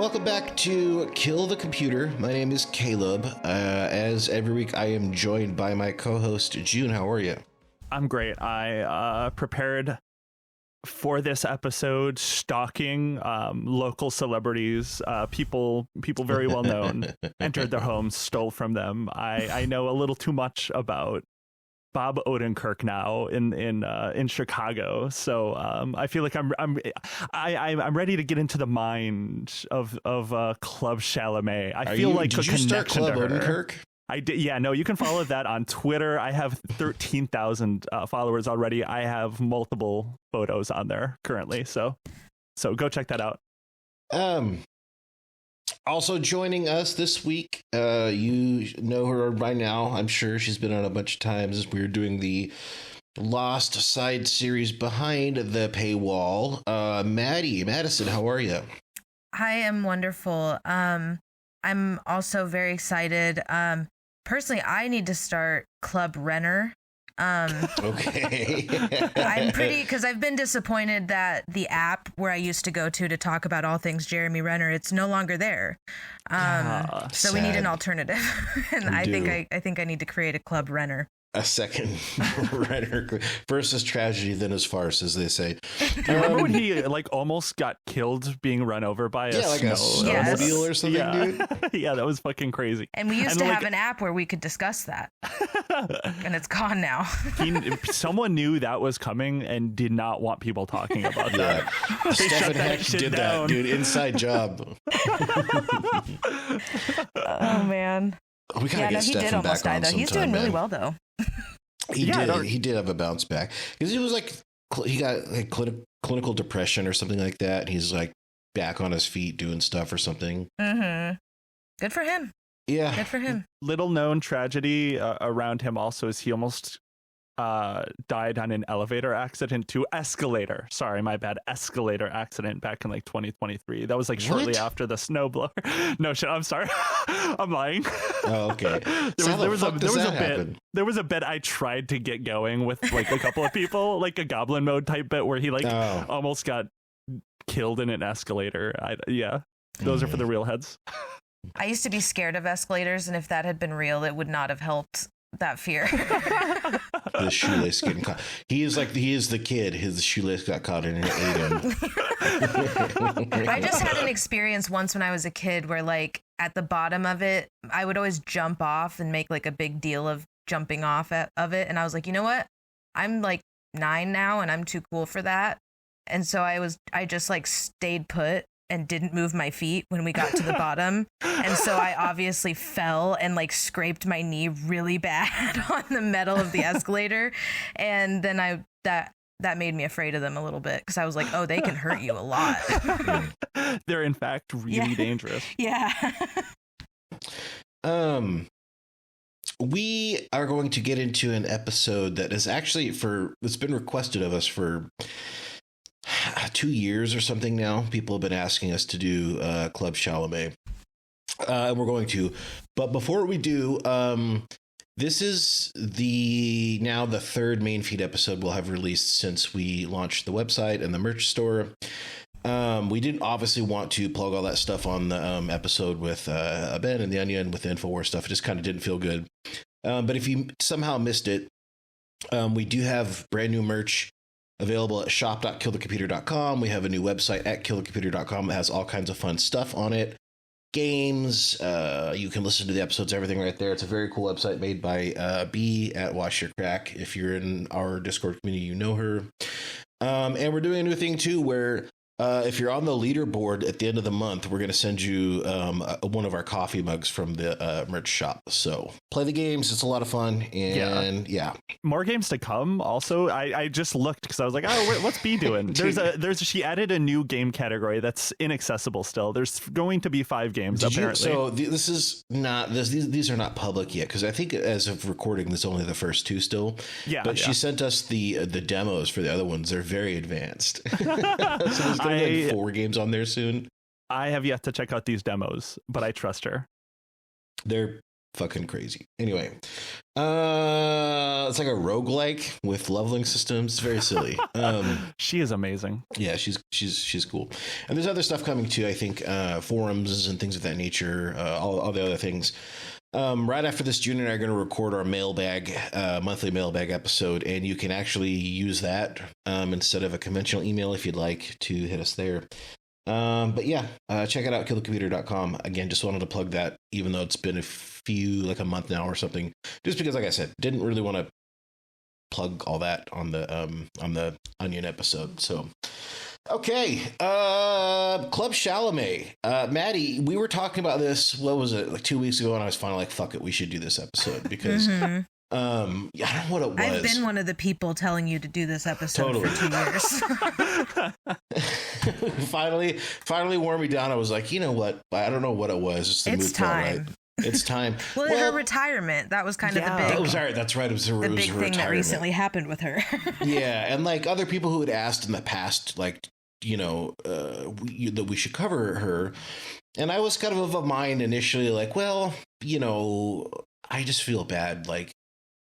welcome back to Kill the Computer. My name is Caleb. As every week, I am joined by my co-host, June. How are you? I'm great. I prepared for this episode, stalking local celebrities, people very well known, entered their homes, stole from them. I know a little too much about Bob Odenkirk now in Chicago, so I feel like I'm ready to get into the mind of Club Chalamet. Did you start Club Odenkirk? I did. Yeah, no, you can follow that on Twitter. I have 13,000 followers already. I have multiple photos on there currently, so go check that out. Also joining us this week, you know her by now, I'm sure. She's been on a bunch of times. We're doing the Lost side series behind the paywall. Maddyson, how are you? I am wonderful. I'm also very excited. Personally, I need to start Club Renner. Okay. I'm because I've been disappointed that the app where I used to go to talk about all things Jeremy Renner, it's no longer there. So we need an alternative. And I think I need to create a Club Renner. A second Renner versus tragedy, then as farce, as they say. Do you remember when he almost got killed being run over by a snowmobile or something, dude? Yeah, that was fucking crazy. And we used to have an app where we could discuss that. And it's gone now. Someone knew that was coming and did not want people talking about that. Stephen Heck did that, dude. Inside job. Oh, man. We gotta get he did almost die, though. He's doing really well, though. He did have a bounce back because he was he got clinical depression or something like that. And he's back on his feet doing stuff or something. Mm-hmm. Good for him. Yeah, good for him. Little known tragedy around him also is he almost died on an elevator accident to escalator. Sorry, my bad. Escalator accident back in 2023. That was shortly after the snowblower. No shit. I'm sorry. I'm lying. Oh, okay. There was a bit I tried to get going with a couple of people, like a goblin mode type bit where he almost got killed in an escalator. Those are for the real heads. I used to be scared of escalators, and if that had been real, it would not have helped that fear. The shoelace getting caught. He is the kid. His shoelace got caught and it ate him. I just had an experience once when I was a kid where at the bottom of it, I would always jump off and make a big deal of jumping off of it. And I was like, you know what? I'm 9 now and I'm too cool for that. And so I just stayed put and didn't move my feet when we got to the bottom. And so I obviously fell and scraped my knee really bad on the metal of the escalator. And then that made me afraid of them a little bit because I was like, oh, they can hurt you a lot. They're in fact really dangerous. Yeah. We are going to get into an episode that is actually it's been requested of us for 2 years or something now. People have been asking us to do Club Chalamet. And we're going to. But before we do, this is the third main feed episode we'll have released since we launched the website and the merch store. We didn't obviously want to plug all that stuff on the episode with Ben and the Onion with the InfoWars stuff. It just kind of didn't feel good. But if you somehow missed it, we do have brand new merch available at shop.killthecomputer.com. We have a new website at killthecomputer.com that has all kinds of fun stuff on it. Games, you can listen to the episodes, everything right there. It's a very cool website made by B at Wash Your Crack. If you're in our Discord community, you know her. And we're doing a new thing too where if you're on the leaderboard at the end of the month, we're going to send you one of our coffee mugs from the merch shop. So play the games. It's a lot of fun. And yeah. More games to come. Also, I just looked because I was like, oh, what's B doing? She added a new game category that's inaccessible still. There's going to be 5 games apparently. These are not public yet because I think as of recording, there's only the first 2 still. Yeah. But she sent us the demos for the other ones. They're very advanced. So there's going to be 4 games on there soon. I have yet to check out these demos, but I trust her. They're fucking crazy. Anyway, it's like a roguelike with leveling systems. It's very silly. She is amazing. Yeah, she's cool. And there's other stuff coming too. I think forums and things of that nature. All the other things. Right after this, June and I are going to record our monthly mailbag episode, and you can actually use that instead of a conventional email if you'd like to hit us there. But yeah, check it out, killthecomputer.com. Again, just wanted to plug that, even though it's been a month now or something, just because, like I said, didn't really want to plug all that on the Onion episode. So, okay. Club Chalamet. Maddie, we were talking about this, what was it, like 2 weeks ago, and I was finally like, fuck it, we should do this episode because I don't know what it was. I've been one of the people telling you to do this episode for 2 years. finally wore me down. I was like, you know what? I don't know what it was. Just the it's time. Right. It's time. Well, her retirement, that was kind of the big. That was right. That's right. It was the big thing retirement that recently happened with her. Yeah, and like other people who had asked in the past, like, you know, that we should cover her, and I was kind of a mind initially, like, well, you know, I just feel bad, like.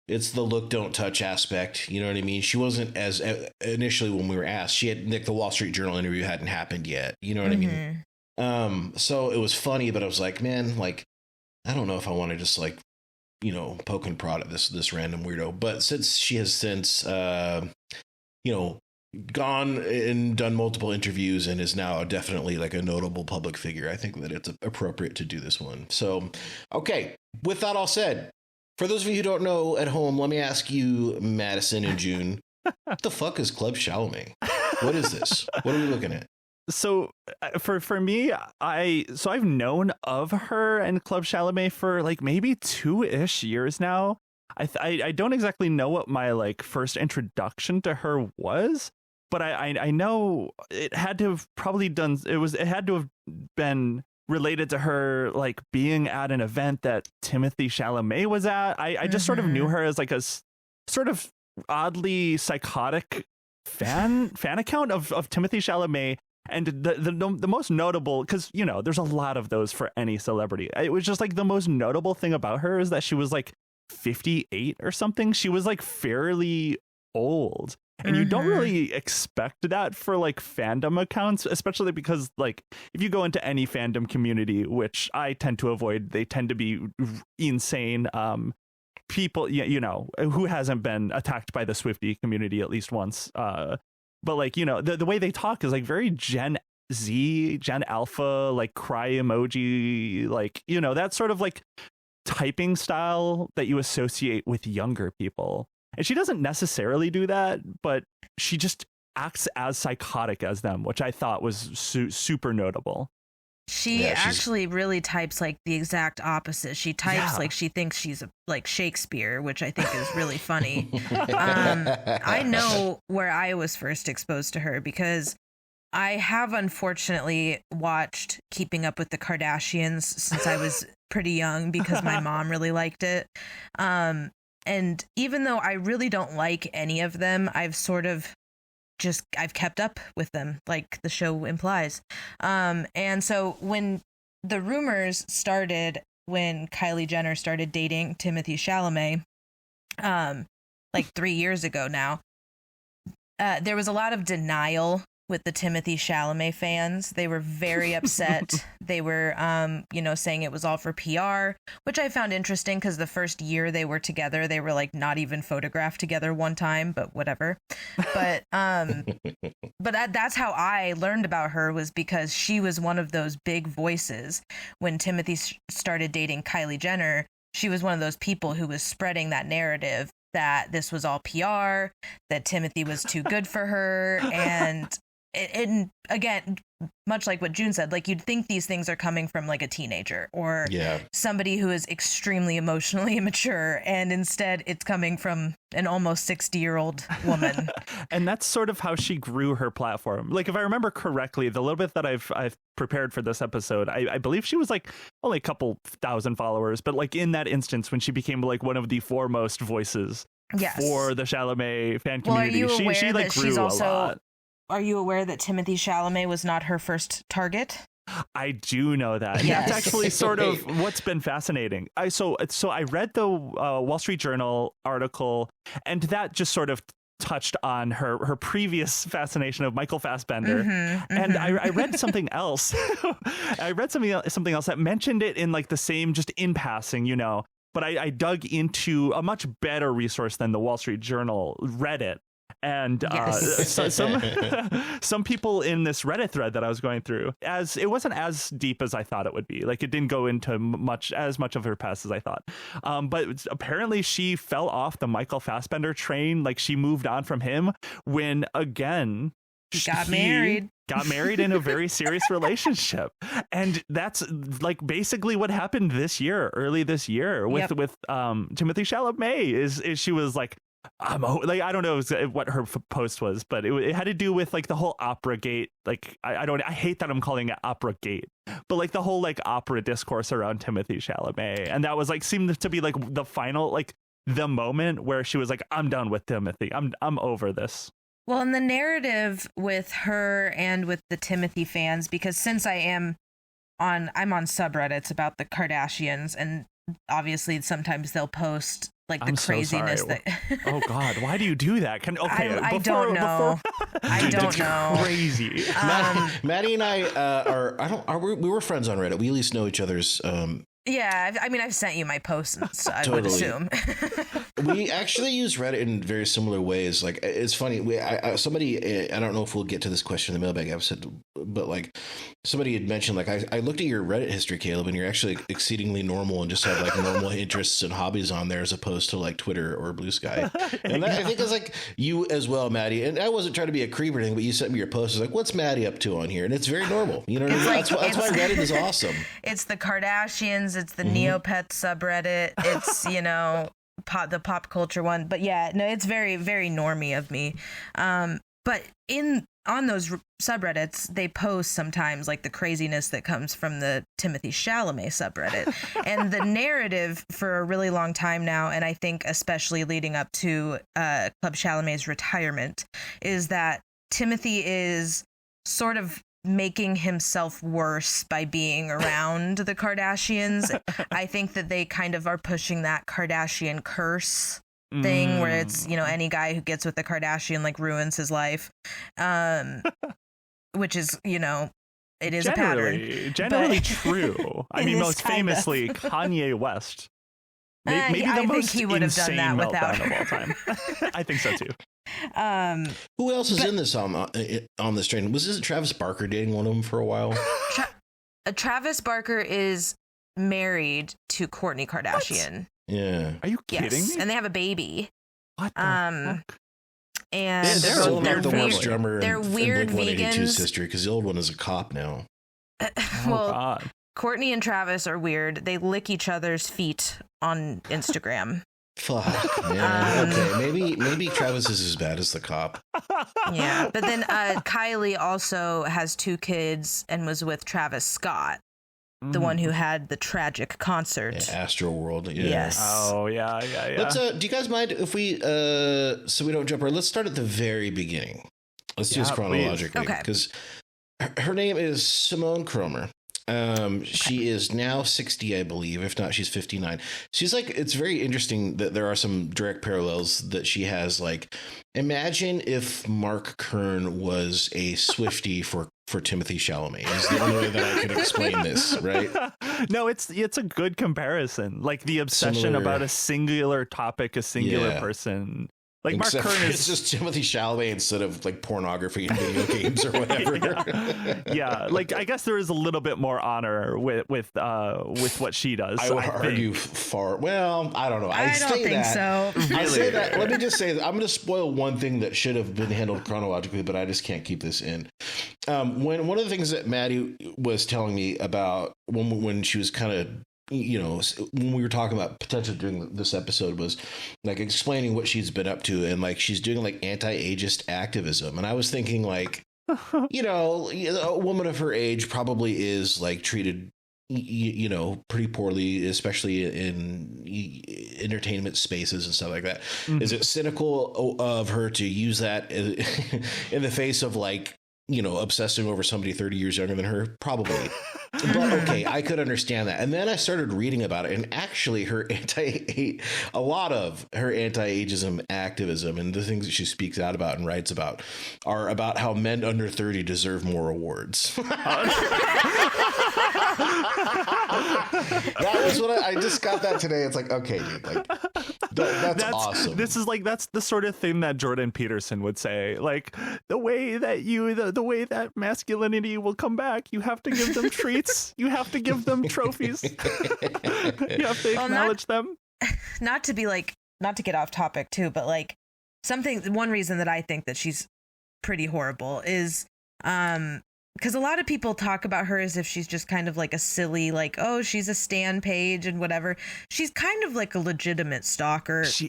It's the look, don't touch aspect. You know what I mean? She wasn't as initially when we were asked. She had the Wall Street Journal interview hadn't happened yet. You know what I mean? So it was funny, but I was like, man, like, I don't know if I want to just like, you know, poke and prod at this random weirdo. But since she has you know, gone and done multiple interviews and is now definitely like a notable public figure, I think that it's appropriate to do this one. So, okay. With that all said, for those of you who don't know at home, let me ask you, Maddyson and June, what the fuck is Club Chalamet? What is this? What are we looking at? So for me, I've known of her and Club Chalamet for like maybe 2-ish years now. I don't exactly know what my like first introduction to her was, but I know it had to have it had to have been related to her like being at an event that Timothée Chalamet was at. I just sort of knew her as like a sort of oddly psychotic fan account of Timothée Chalamet. And the most notable, because, you know, there's a lot of those for any celebrity. It was just like the most notable thing about her is that she was like 58 or something. She was like fairly old. And you don't really expect that for like fandom accounts, especially because like if you go into any fandom community, which I tend to avoid, they tend to be insane people, you know, who hasn't been attacked by the Swiftie community at least once. But like, you know, the way they talk is like very Gen Z, Gen Alpha, like cry emoji, like, you know, that sort of like typing style that you associate with younger people. And she doesn't necessarily do that, but she just acts as psychotic as them, which I thought was super notable. She actually really types like the exact opposite. She types like she thinks she's like Shakespeare, which I think is really funny. I know where I was first exposed to her because I have unfortunately watched Keeping Up with the Kardashians since I was pretty young because my mom really liked it. And even though I really don't like any of them, I've kept up with them, like the show implies. And so when the rumors started, when Kylie Jenner started dating Timothée Chalamet, like 3 years ago now, there was a lot of denial with the Timothée Chalamet fans. They were very upset. They were, you know, saying it was all for PR, which I found interesting because the first year they were together, they were like not even photographed together one time, but whatever. But that's how I learned about her, was because she was one of those big voices when Timothée started dating Kylie Jenner. She was one of those people who was spreading that narrative that this was all PR, that Timothée was too good for her. And again, much like what June said, like you'd think these things are coming from like a teenager or somebody who is extremely emotionally immature, and instead it's coming from an almost 60-year-old woman. And that's sort of how she grew her platform. Like if I remember correctly, the little bit that I've prepared for this episode, I believe she was like only a couple thousand followers, but like in that instance when she became like one of the foremost voices for the Chalamet fan community, are you aware she like that grew she's also, a lot. Are you aware that Timothée Chalamet was not her first target? I do know that. And Yes. that's actually sort of what's been fascinating. So I read the Wall Street Journal article, and that just sort of touched on her previous fascination of Michael Fassbender. And I read something else. I read something else that mentioned it in like the same, just in passing, you know. But I dug into a much better resource than the Wall Street Journal, Reddit. And some people in this Reddit thread that I was going through, as it wasn't as deep as I thought it would be. Like, it didn't go into as much of her past as I thought. But apparently she fell off the Michael Fassbender train. Like, she moved on from him when, again, Got married in a very serious relationship. And that's like basically what happened early this year with Timothée Chalamet is she was like, I don't know what her post was, but it had to do with like the whole opera gate. Like, I hate that I'm calling it opera gate, but like the whole like opera discourse around Timothée Chalamet. And that was like, seemed to be like the final, like the moment where she was like, I'm done with Timothy. I'm over this. Well, and the narrative with her and with the Timothy fans, because since I'm on subreddits about the Kardashians, and obviously sometimes they'll post like the craziness that. Oh God, why do you do that? I don't know. I don't know. Crazy. Maddie and I we were friends on Reddit. We at least know each other's. Yeah, I mean, I've sent you my posts, I would assume. We actually use Reddit in very similar ways. Like, it's funny. Somebody, I don't know if we'll get to this question in the mailbag episode, but like somebody had mentioned, like, I looked at your Reddit history, Caleb, and you're actually exceedingly normal and just have like normal interests and hobbies on there as opposed to like Twitter or Blue Sky. And I think it's like you as well, Maddie. And I wasn't trying to be a creep or anything, but you sent me your post. I was like, what's Maddie up to on here? And it's very normal. You know what I mean? That's why Reddit is awesome. It's the Kardashians. It's the Neopets subreddit. It's, the pop culture one. But yeah, no, it's very, very normie of me. But on those subreddits, they post sometimes like the craziness that comes from the Timothée Chalamet subreddit. And the narrative for a really long time now, and I think especially leading up to Club Chalamet's retirement, is that Timothy is sort of making himself worse by being around the Kardashians. I think that they kind of are pushing that Kardashian curse thing where it's, any guy who gets with the Kardashian like ruins his life, which is, it is a pattern. Generally true. I mean, most famously Kanye West. Maybe the most he would have done that without of all time. I think so too. Who else is in this on this train? Isn't Travis Barker dating one of them for a while? Travis Barker is married to Kourtney Kardashian. What? Yeah. Are you kidding me? And they have a baby. What the fuck? And they're the worst weird, drummer they're in weird Blink-182's vegans. history, because the old one is a cop now. Well, God. Kourtney and Travis are weird. They lick each other's feet on Instagram. Fuck, man. Okay, maybe Travis is as bad as the cop. Yeah, but then Kylie also has 2 kids and was with Travis Scott, the one who had the tragic concert. Yeah, Astroworld. Yeah. Yes. Oh, yeah. Let's. Do you guys mind if we so we don't jump around? Let's start at the very beginning. Let's do this chronologically, because her name is Simone Cromer. She is now 60, I believe. If not, she's 59. She's like, it's very interesting that there are some direct parallels that she has. Like, imagine if Mark Kern was a Swiftie for Timothée Chalamet. Is the only way that I could explain this, right? No, it's a good comparison. Like the obsession about a singular topic, a singular person. Like Mark Kern is just Timothée Chalamet instead of like pornography and video games or whatever. Yeah, like I guess there is a little bit more honor with what she does. I would argue far. Well, I don't know. I don't think so. I say that. Let me just say that I'm going to spoil one thing that should have been handled chronologically, but I just can't keep this in. When one of the things that Maddie was telling me about when she was kind of, when we were talking about potentially doing this episode, was like explaining what she's been up to, and like she's doing like anti-ageist activism. And I was thinking like, a woman of her age probably is like treated, pretty poorly, especially in entertainment spaces and stuff like that. Mm-hmm. Is it cynical of her to use that in the face of like obsessing over somebody 30 years younger than her? Probably. But okay, I could understand that. And then I started reading about it, and actually a lot of her anti-ageism activism and the things that she speaks out about and writes about are about how men under 30 deserve more awards. That was what I just got that today. It's like, okay, dude, like that's awesome. That's the sort of thing that Jordan Peterson would say. Like, the way that masculinity will come back, you have to give them treats. You have to give them trophies. You have to acknowledge them. Not to get off topic too, but like one reason that I think that she's pretty horrible is because a lot of people talk about her as if she's just kind of like a silly, like, oh, she's a stan page and whatever. She's kind of like a legitimate stalker. She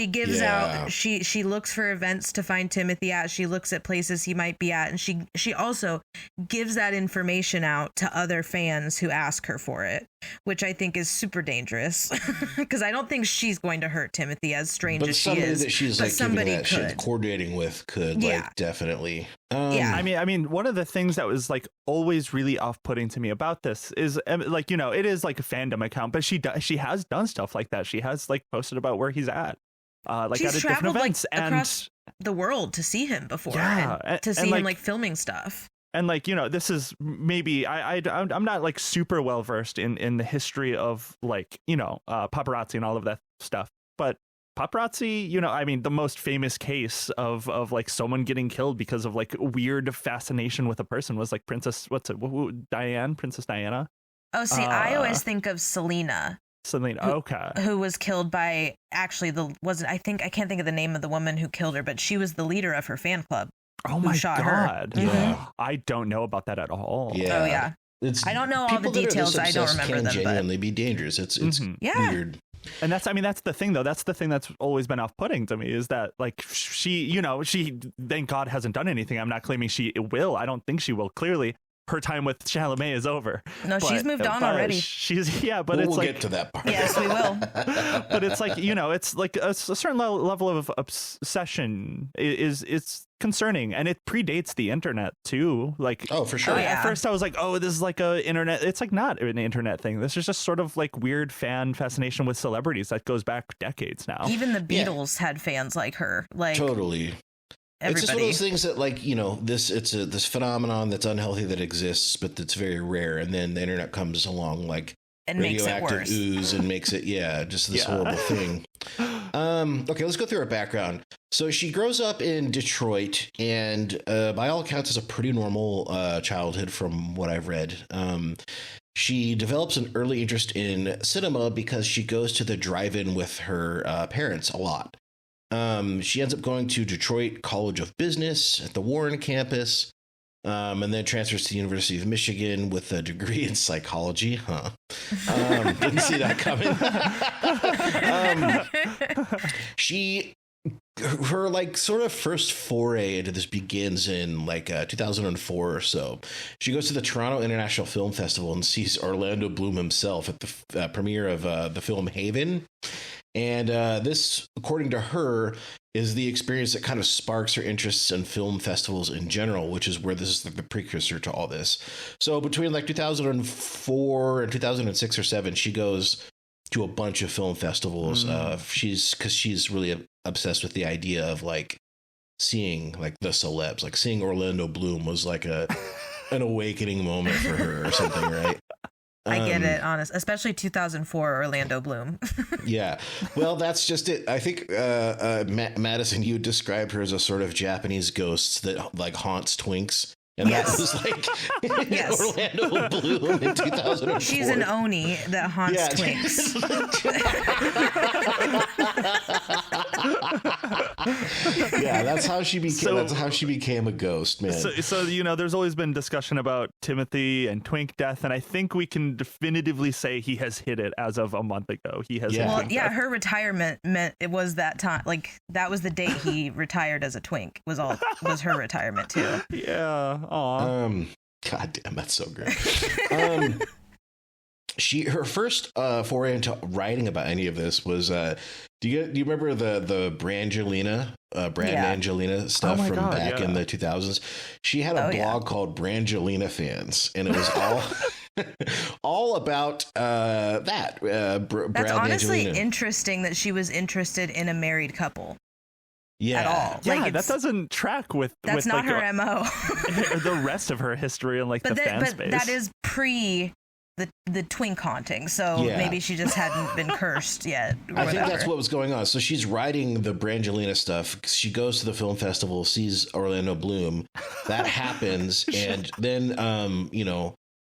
gives out, she looks for events to find Timothée at. She looks at places he might be at. And she also gives that information out to other fans who ask her for it, which I think is super dangerous because I don't think she's going to hurt Timothée, as strange as she is. That she's like somebody that she's coordinating with could like definitely. I mean, one of the things that was like always really off-putting to me about this is like, it is like a fandom account, but she has done stuff like that. She has like posted about where he's at, like she's at different events like, across the world to see him before, and to see him like filming stuff. And like, this is maybe I'm not like super well versed in the history of like, paparazzi and all of that stuff, but paparazzi, I mean, the most famous case of like someone getting killed because of like weird fascination with a person was like Princess Diana. Oh, see, I always think of Selena, okay, who was killed by I can't think of the name of the woman who killed her, but she was the leader of her fan club. Oh my God. Mm-hmm. I don't know about that at all. Yeah. Oh yeah. I don't know all the details. I don't remember them. Can genuinely be dangerous. It's weird. And that's the thing though. That's the thing that's always been off-putting to me is that like she thank God hasn't done anything. I'm not claiming she will. I don't think she will. Clearly her time with Chalamet is over. No, she's moved on already. We'll get to that part. Yes, we will. But it's like, it's like a certain level of obsession is concerning, and it predates the internet too. Like, oh, for sure. At first I was like, oh, this is like a internet. It's like not an internet thing. This is just sort of like weird fan fascination with celebrities that goes back decades now. Even the Beatles had fans like her. Like, totally. Everybody. It's just one of those things that, like, this phenomenon that's unhealthy that exists, but that's very rare. And then the internet comes along like and radioactive ooze and makes it, just this horrible thing. Okay, let's go through her background. So she grows up in Detroit, and by all accounts, is a pretty normal childhood from what I've read. She develops an early interest in cinema because she goes to the drive-in with her parents a lot. She ends up going to Detroit College of Business at the Warren campus, and then transfers to the University of Michigan with a degree in psychology. Didn't see that coming. Her like sort of first foray into this begins in like 2004 or so. She goes to the Toronto International Film Festival and sees Orlando Bloom himself at the premiere of the film Haven. And this, according to her, is the experience that kind of sparks her interests in film festivals in general, which is where this is like the precursor to all this. So between like 2004 and 2006 or 7, she goes to a bunch of film festivals. She's really obsessed with the idea of like seeing like the celebs, like seeing Orlando Bloom was like an awakening moment for her or something, right? I get it, honest, especially 2004 Orlando Bloom. Yeah, well, that's just it. I think Maddyson, you described her as a sort of Japanese ghost that like haunts twinks. And that was like Orlando Bloom in 2004. She's an Oni that haunts twinks. Yeah, that's how she became. That's how she became a ghost, man. So there's always been discussion about Timothée and twink death, and I think we can definitively say he has hit it as of a month ago. He has. Well, her retirement meant it was that time. Like that was the date he retired as a twink. Was her retirement too? Yeah. Aw. God damn, that's so great. her first foray into writing about any of this was do you remember the Brangelina stuff from back in the 2000s? She had a blog called Brangelina Fans, and it was all about that. That's honestly interesting that she was interested in a married couple. Yeah. At all. Yeah, like, that doesn't track with that's with not like her MO. the rest of her history and like the fan space. That is pre the twink haunting, so maybe she just hadn't been cursed yet. I think that's what was going on. So she's writing the Brangelina stuff. She goes to the film festival, sees Orlando Bloom. That happens, and then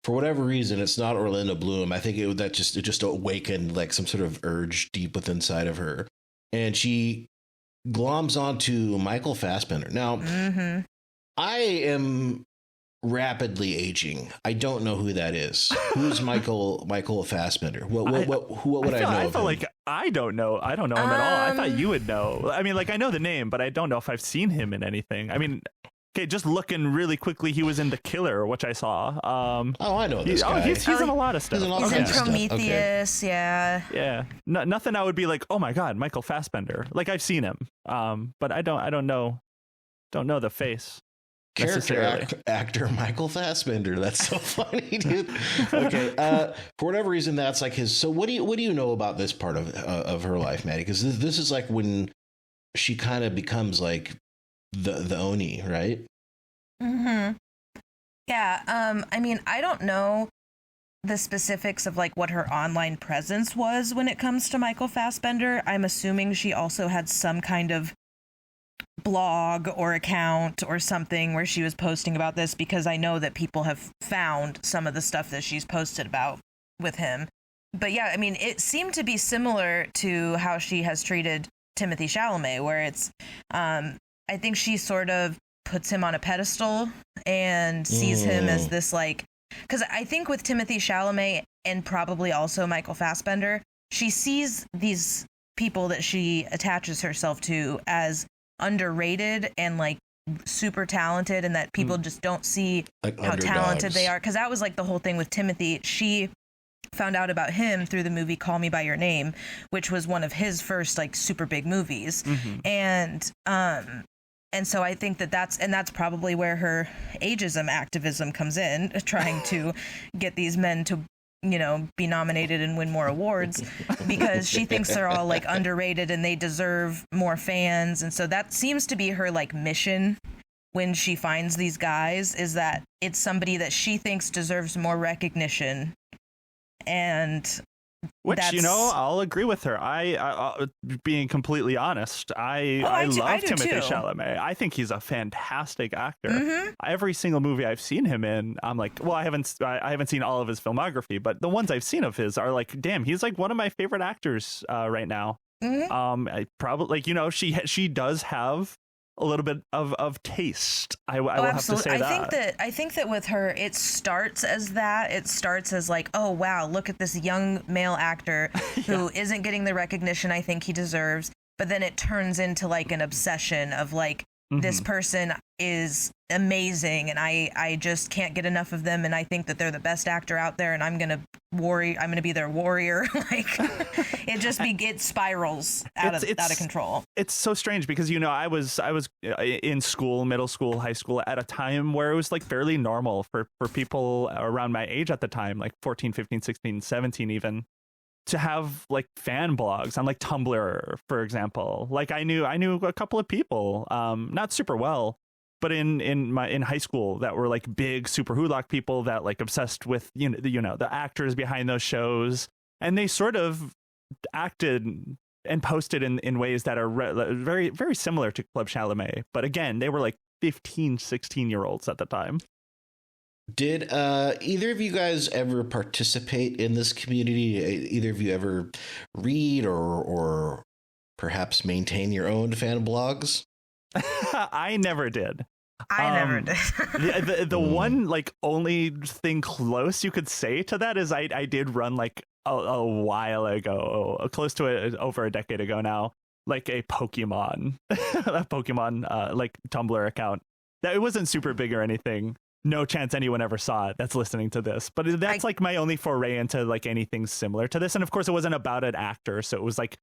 for whatever reason, it's not Orlando Bloom. I think it just awakened like some sort of urge deep within inside of her, and she gloms onto Michael Fassbender. Now, I am rapidly aging. I don't know who that is. Who's Michael Fassbender? What would I know? I of feel him? like I don't know him at all. I thought you would know. I mean, like I know the name, but I don't know if I've seen him in anything. I mean, okay, just looking really quickly, he was in The Killer, which I saw. I know this guy. He's in a lot of stuff. He's in Prometheus, yeah. Nothing I would be like, oh my god, Michael Fassbender. Like I've seen him, but I don't know the face. Character actor Michael Fassbender. That's so funny, dude. Okay, for whatever reason, that's like his. So what do you know about this part of her life, Maddie? Because this is like when she kind of becomes like the Oni, right? Yeah. I mean, I don't know the specifics of like what her online presence was when it comes to Michael Fassbender. I'm assuming she also had some kind of blog or account or something where she was posting about this, because I know that people have found some of the stuff that she's posted about with him. But yeah, I mean, it seemed to be similar to how she has treated Timothée Chalamet, where it's I think she sort of puts him on a pedestal and sees him as this, like, because I think with Timothée Chalamet and probably also Michael Fassbender, she sees these people that she attaches herself to as underrated and like super talented, and that people just don't see like how talented they are. Because that was like the whole thing with Timothée. She found out about him through the movie Call Me by Your Name, which was one of his first like super big movies. And so I think that's probably where her ageism activism comes in, trying to get these men to, be nominated and win more awards, because she thinks they're all like underrated and they deserve more fans. And so that seems to be her like mission when she finds these guys, is that it's somebody that she thinks deserves more recognition. And which, I'll agree with her. I being completely honest, I love Timothée Chalamet. I think he's a fantastic actor. Every single movie I've seen him in, I'm like, well, I haven't seen all of his filmography, but the ones I've seen of his are like, damn, he's like one of my favorite actors right now. I probably she does have a little bit of taste. I will have to say that. I think that with her, it starts as that. It starts as like, oh wow, look at this young male actor who isn't getting the recognition I think he deserves. But then it turns into like an obsession of like, this person is amazing and I just can't get enough of them, and I think that they're the best actor out there, and I'm gonna be their warrior. Like it spirals out of control. It's so strange because I was in school, middle school, high school, at a time where it was like fairly normal for people around my age at the time, like 14, 15, 16, 17 even, to have like fan blogs on like Tumblr, for example. Like I knew a couple of people, not super well, but in high school that were like big super Hulock people that like obsessed with the actors behind those shows, and they sort of acted and posted in ways that are very, very similar to Club Chalamet. But again, they were like 15, 16-year-olds at the time. Did either of you guys ever participate in this community? Either of you ever read or perhaps maintain your own fan blogs? I never did. I never did. The one like only thing close you could say to that is I did run like a while ago, close to over a decade ago now, like a Pokemon like Tumblr account. That it wasn't super big or anything. no chance anyone ever saw it that's listening to this. But that's like my only foray into like anything similar to this. And of course, it wasn't about an actor. So it was like,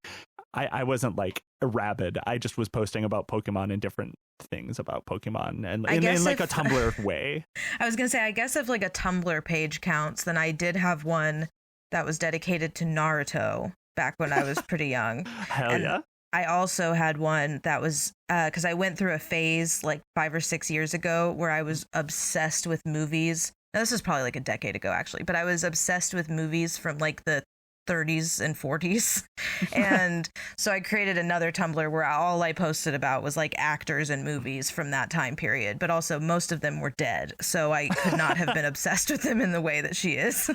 I wasn't like rabid. I just was posting about Pokemon and different things about Pokemon and in like a Tumblr way. I was going to say, I guess if like a Tumblr page counts, then I did have one that was dedicated to Naruto back when I was pretty young. Hell and yeah. I also had one that was because I went through a phase like 5 or 6 years ago where I was obsessed with movies. Now, this was probably like a decade ago, actually, but I was obsessed with movies from like the 30s and 40s. And so I created another Tumblr where all I posted about was like actors and movies from that time period, but also most of them were dead. So I could not have been obsessed with them in the way that she is.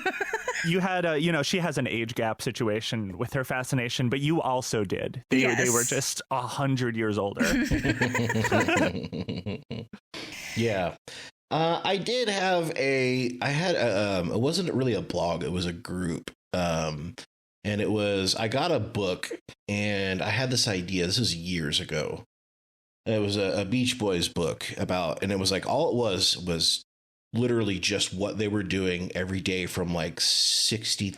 You had she has an age gap situation with her fascination, but you also did. They were just 100 years older. Yeah. I did have it wasn't really a blog, it was a group. And it was, I got a book and I had this idea. This is years ago. It was a Beach Boys book about, and it was like, all it was literally just what they were doing every day from like 62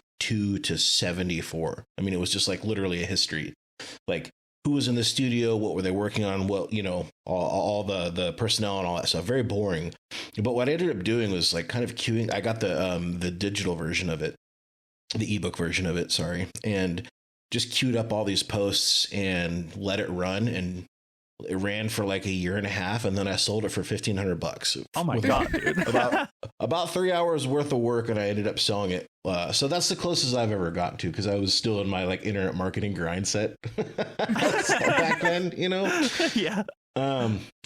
to 74. I mean, it was just like literally a history, like who was in the studio, what were they working on, what, all the personnel and all that stuff. Very boring. But what I ended up doing was like kind of queuing. I got the digital version of it. The ebook version of it, sorry, and just queued up all these posts and let it run, and it ran for like a year and a half, and then I sold it for $1,500. Oh my god, dude! about 3 hours worth of work, and I ended up selling it. So that's the closest I've ever gotten to, because I was still in my like internet marketing grind set back then, Yeah.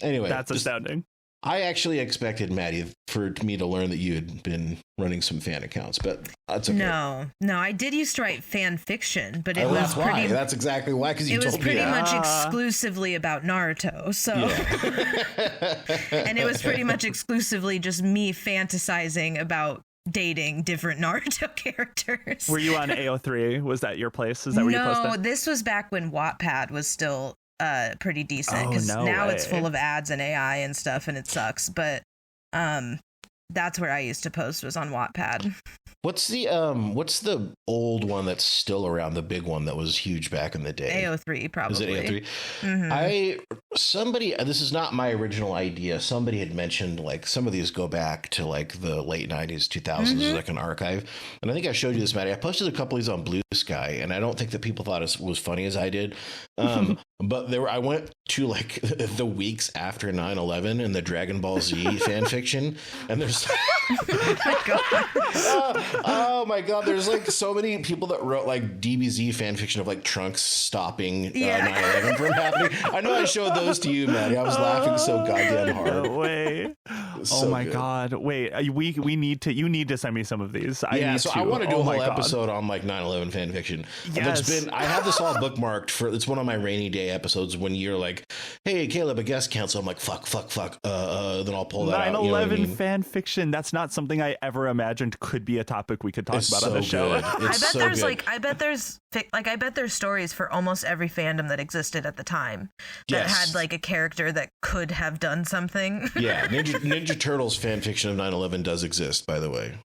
Anyway, that's astounding. I actually expected, Maddie, for me to learn that you had been running some fan accounts, but that's okay. No, I did used to write fan fiction, but that's exactly why, because you told me. It was pretty much exclusively about Naruto, so. Yeah. And it was pretty much exclusively just me fantasizing about dating different Naruto characters. Were you on AO3? Was that your place? Is that where you posted? No, this was back when Wattpad was still pretty decent, because now it's full of ads and AI and stuff, and it sucks. But that's where I used to post, was on Wattpad. What's the old one that's still around, the big one that was huge back in the day? AO3, probably. Is it AO3? Mm-hmm. This is not my original idea. Somebody had mentioned like some of these go back to like the late 90s, 2000s, like an archive. And I think I showed you this, Maddie. I posted a couple of these on Blue Sky, and I don't think that people thought it was funny as I did. But I went to like the weeks after 9/11 and the Dragon Ball Z fan fiction, and there's oh my god, there's like so many people that wrote like DBZ fan fiction of like Trunks stopping 9/11 from happening. I know I showed those to you, Maddie. I was laughing so goddamn hard. No way. So oh my good. God. Wait, you need to send me some of these. I want to do a whole episode on like 9/11 fan fiction. Yes. I have this all bookmarked it's one of my rainy day episodes when you're like, hey Caleb, a guest council. I'm like, fuck. Then I'll pull that 9/11 out. 9/11 fan fiction. That's not something I ever imagined could be a topic we could talk about on the show. I bet there's stories for almost every fandom that existed at the time that had like a character that could have done something. Yeah, Ninja Turtles fan fiction of 9/11 does exist, by the way.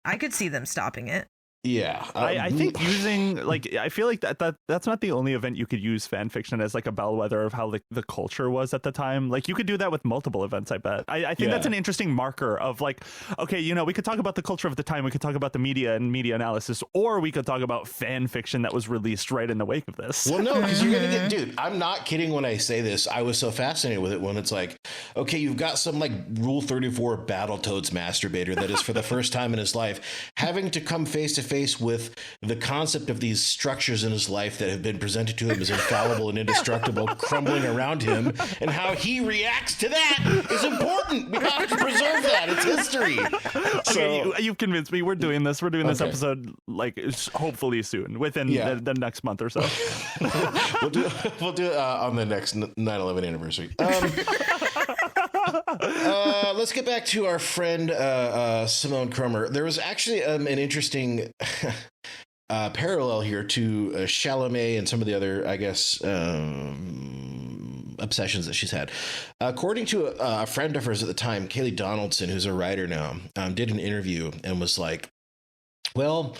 I could see them stopping it. Yeah, I think using I feel like that's not the only event you could use fan fiction as like a bellwether of how the culture was at the time. Like you could do that with multiple events. I bet. I think that's an interesting marker of like, okay, we could talk about the culture of the time. We could talk about the media and media analysis, or we could talk about fan fiction that was released right in the wake of this. Well, no, because you're gonna dude. I'm not kidding when I say this. I was so fascinated with it when it's like, okay, you've got some like Rule 34 Battletoads masturbator that is for the first time in his life having to come face to face with the concept of these structures in his life that have been presented to him as infallible and indestructible crumbling around him, and how he reacts to that is important. We have to preserve that. It's history. Okay, you've convinced me. We're doing this. We're doing this episode like hopefully soon, within the next month or so. We'll do it on the next 9/11 anniversary. Let's get back to our friend Simone Cromer. There was actually an interesting parallel here to Chalamet and some of the other, I guess, obsessions that she's had. According to a friend of hers at the time, Kaylee Donaldson, who's a writer now, did an interview and was like, well,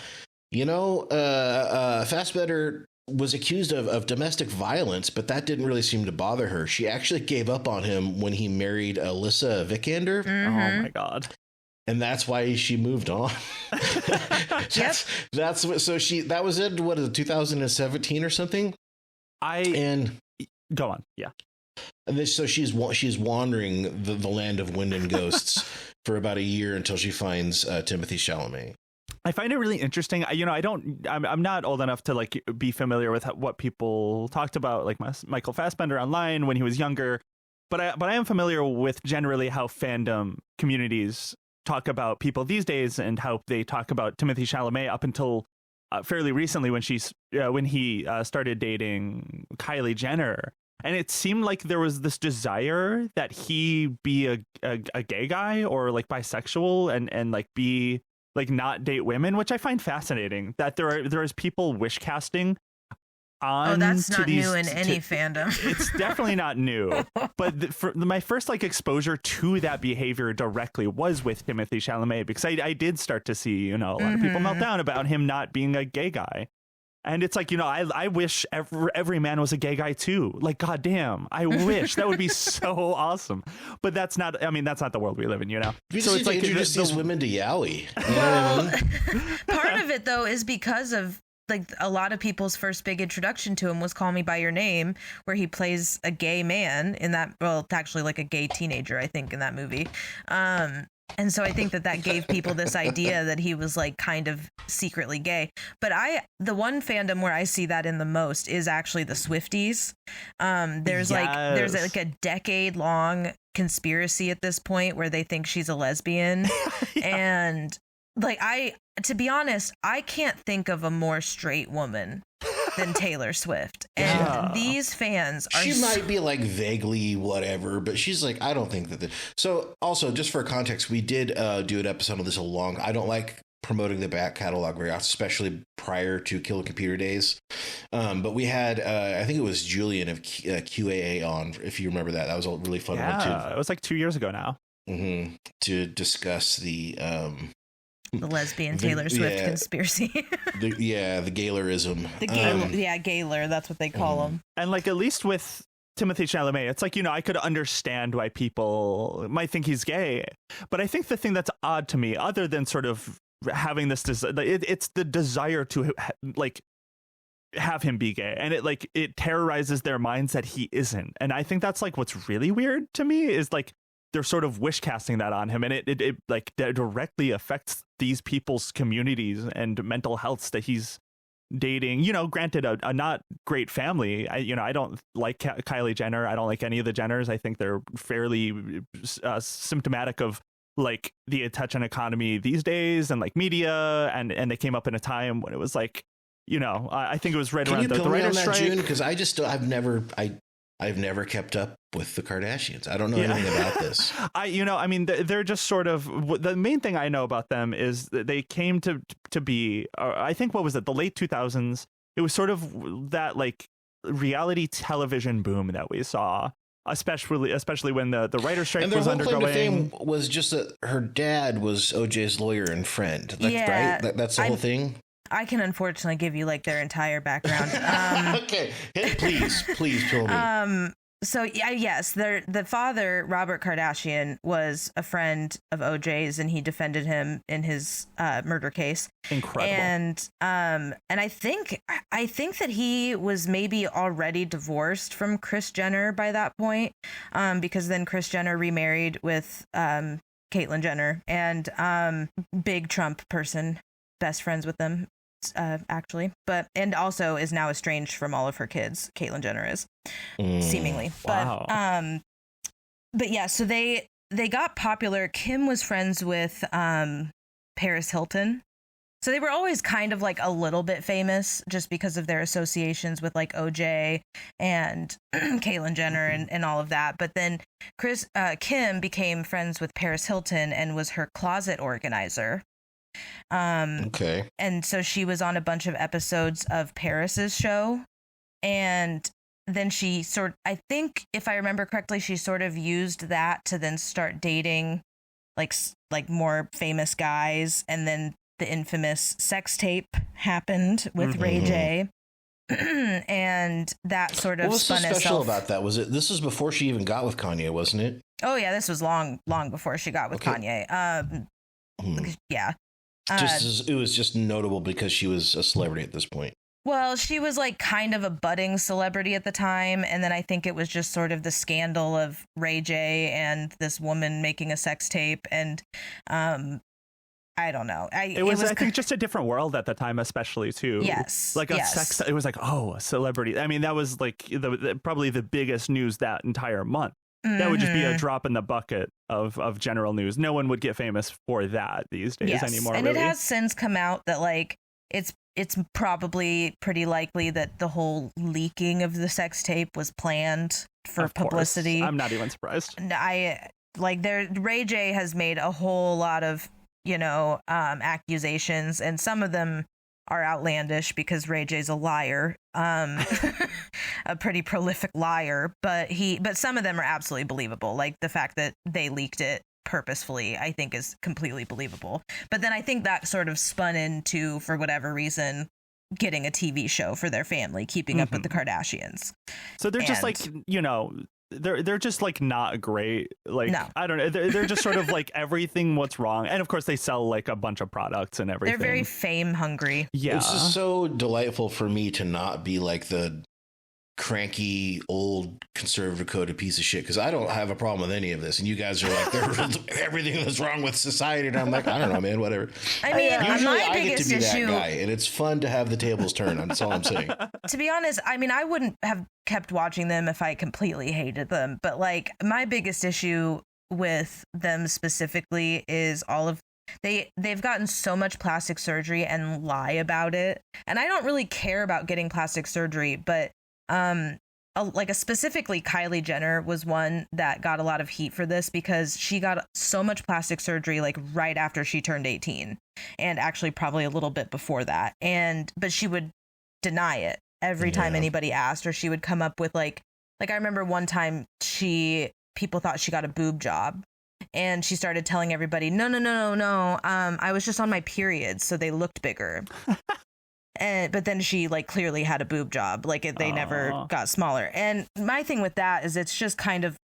Fassbender was accused of domestic violence, but that didn't really seem to bother her. She actually gave up on him when he married Alyssa Vikander. Mm-hmm. Oh my God. And that's why she moved on. That's what, so that was in, what is it, 2017 or something? Go on. Yeah. And then, so she's wandering the land of wind and ghosts for about a year until she finds Timothée Chalamet. I find it really interesting. I'm not old enough to like be familiar with what people talked about, like Michael Fassbender online when he was younger. But I am familiar with generally how fandom communities talk about people these days and how they talk about Timothée Chalamet up until fairly recently when he started dating Kylie Jenner. And it seemed like there was this desire that he be a gay guy or like bisexual and like be like not date women, which I find fascinating that there is people wish casting on. Oh, that's not these, new in any fandom. It's definitely not new. But my first like exposure to that behavior directly was with Timothée Chalamet, because I did start to see, a lot of people melt down about him not being a gay guy. And it's like, I wish every man was a gay guy too. Like, goddamn, I wish that would be so awesome. But that's not the world we live in, You so it's like introduce these women to Yowie. Well, part of it though is because of like a lot of people's first big introduction to him was Call Me by Your Name, where he plays a gay man in that. Well, it's actually like a gay teenager, I think, in that movie. And so I think that gave people this idea that he was like kind of secretly gay. But the one fandom where I see that in the most is actually the Swifties. There's like a decade long conspiracy at this point where they think she's a lesbian. And like, to be honest, I can't think of a more straight woman than Taylor Swift. And these fans are... She might be like vaguely whatever, but she's like, I don't think that... So also, just for context, we did do an episode of this I don't like promoting the back catalog very often, especially prior to Kill the Computer days. But we had, I think it was Julian of QAA on, if you remember that. That was a really fun one too. It was like 2 years ago now. Mm-hmm. To discuss the lesbian Taylor Swift conspiracy. the Gaylerism. Gaylor, that's what they call them. And like, at least with Timothée Chalamet, it's like, I could understand why people might think he's gay. But I think the thing that's odd to me, other than sort of having this, it's the desire to like have him be gay. And it terrorizes their minds that he isn't. And I think that's like what's really weird to me is like, they're sort of wish casting that on him, and it like directly affects these people's communities and mental healths that he's dating. Granted, a not great family. I don't like Kylie Jenner. I don't like any of the Jenners. I think they're fairly symptomatic of like the attention economy these days and like media, and they came up in a time when it was like, I think it was right around the writer's strike. Because I've never kept up with the Kardashians. I don't know anything about this. They're just sort of, the main thing I know about them is that they came to be, I think, what was it, the late 2000s? It was sort of that like reality television boom that we saw, especially when the writer's strike was undergoing. And their whole claim to fame was just that her dad was OJ's lawyer and friend. Right? That's the whole thing. I can unfortunately give you like their entire background. Okay, please fill me. So yes, the father, Robert Kardashian, was a friend of OJ's, and he defended him in his murder case. Incredible. And I think that he was maybe already divorced from Kris Jenner by that point, because then Kris Jenner remarried with Caitlyn Jenner, and big Trump person, best friends with them. Actually, and also is now estranged from all of her kids. Caitlyn Jenner is seemingly. Wow. But yeah, so they got popular. Kim was friends with Paris Hilton, so they were always kind of like a little bit famous just because of their associations with like OJ and Caitlyn Jenner and all of that. But then Kim became friends with Paris Hilton and was her closet organizer. Okay. And so she was on a bunch of episodes of Paris's show, and then I think if I remember correctly, she sort of used that to then start dating like more famous guys, and then the infamous sex tape happened with Ray J. And that sort of what was so spun special itself. about that? Was it this was before she even got with Kanye, wasn't it? Oh yeah, this was long before she got with Kanye. Yeah. It was just notable because she was a celebrity at this point. Well, she was like kind of a budding celebrity at the time, and then I think it was just sort of the scandal of Ray J and this woman making a sex tape, and I don't know. It was I think just a different world at the time, especially too. Yes, like a sex. It was like, oh, a celebrity. I mean, that was like probably the biggest news that entire month. That would just be a drop in the bucket of general news. No one would get famous for that these days anymore. And really. It has since come out that like it's probably pretty likely that the whole leaking of the sex tape was planned for publicity. I'm not even surprised. Ray J has made a whole lot of, accusations, and some of them are outlandish because Ray J's a liar, a pretty prolific liar, but some of them are absolutely believable. Like the fact that they leaked it purposefully, I think is completely believable. But then I think that sort of spun into, for whatever reason, getting a TV show for their family, keeping up with the Kardashians. So they're just like, they're just like not great. Like, no. I don't know. They're just sort of like everything what's wrong. And of course they sell like a bunch of products and everything. They're very fame hungry. Yeah. This is so delightful for me to not be like the cranky old conservative coded piece of shit, because I don't have a problem with any of this, and you guys are like everything that's wrong with society, and I'm like, I don't know, man, whatever. I mean, usually my I get biggest to be issue, that guy, and it's fun to have the tables turn. That's all I'm saying. To be honest, I mean, I wouldn't have kept watching them if I completely hated them, but like my biggest issue with them specifically is all of they've gotten so much plastic surgery and lie about it, and I don't really care about getting plastic surgery, but specifically Kylie Jenner was one that got a lot of heat for this because she got so much plastic surgery like right after she turned 18, and actually probably a little bit before that, but she would deny it every time anybody asked, or she would come up with like I remember one time people thought she got a boob job, and she started telling everybody no, I was just on my period, so they looked bigger. But then she like clearly had a boob job, they never got smaller. And my thing with that is it's just kind of,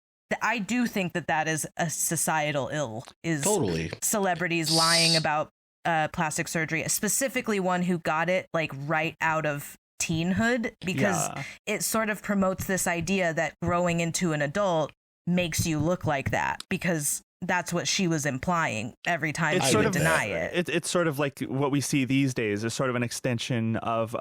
I do think that is a societal ill, is totally celebrities lying about plastic surgery, specifically one who got it like right out of teenhood, because it sort of promotes this idea that growing into an adult makes you look like that, because that's what she was implying every time she would deny it. It's sort of like what we see these days is sort of an extension of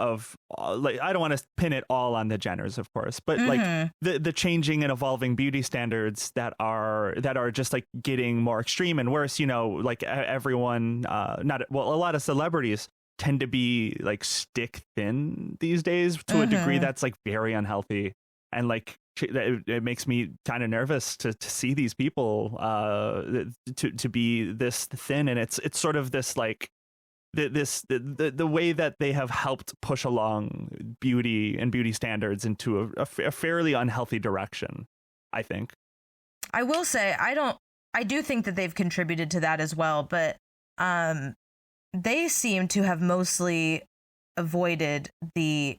like, I don't want to pin it all on the Jenners, of course, but like the changing and evolving beauty standards that are just like getting more extreme and worse. Like everyone, a lot of celebrities tend to be like stick thin these days to a degree that's like very unhealthy, and like it makes me kind of nervous to see these people to be this thin. And it's sort of this like the way that they have helped push along beauty and beauty standards into a fairly unhealthy direction, I think. I will say I do think that they've contributed to that as well, but they seem to have mostly avoided the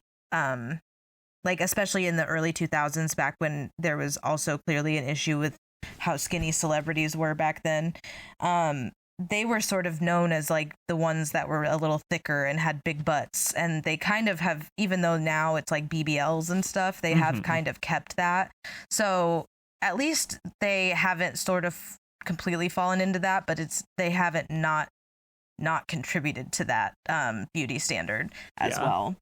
like especially in the early 2000s, back when there was also clearly an issue with how skinny celebrities were back then. They were sort of known as like the ones that were a little thicker and had big butts, and they kind of have, even though now it's like BBLs and stuff, they have kind of kept that. So at least they haven't sort of completely fallen into that, but they haven't not contributed to that beauty standard as well.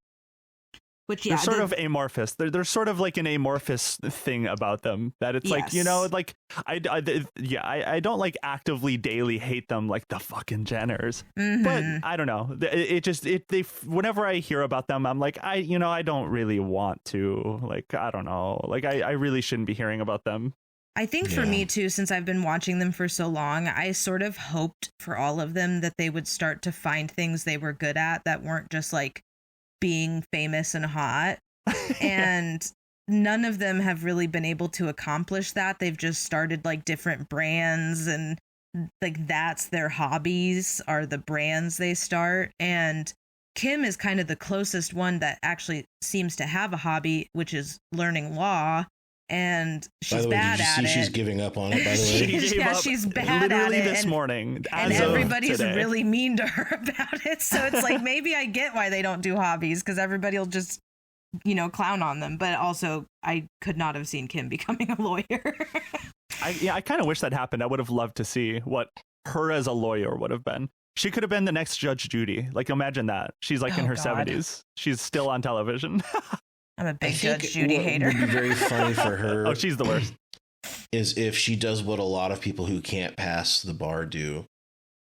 Which, they're sort of amorphous. They're sort of like an amorphous thing about them that it's like, like I don't like actively daily hate them like the fucking Jenners, but I don't know. They whenever I hear about them, I'm like, I don't really want to, like, I don't know. Like I really shouldn't be hearing about them. I think for me too, since I've been watching them for so long, I sort of hoped for all of them that they would start to find things they were good at that weren't just like being famous and hot. And none of them have really been able to accomplish that. They've just started like different brands, and like that's their hobbies, are the brands they start. And Kim is kind of the closest one that actually seems to have a hobby, which is learning law. And she's bad at it. She's giving up on it, by the way. She's bad literally at it. this morning. And everybody's really mean to her about it. So it's like, maybe I get why they don't do hobbies, because everybody will just, clown on them. But also, I could not have seen Kim becoming a lawyer. I kind of wish that happened. I would have loved to see what her as a lawyer would have been. She could have been the next Judge Judy. Like, imagine that. She's like in her 70s. She's still on television. I'm a big Judge Judy hater. What would be very funny for her oh, she's the worst. Is if she does what a lot of people who can't pass the bar do,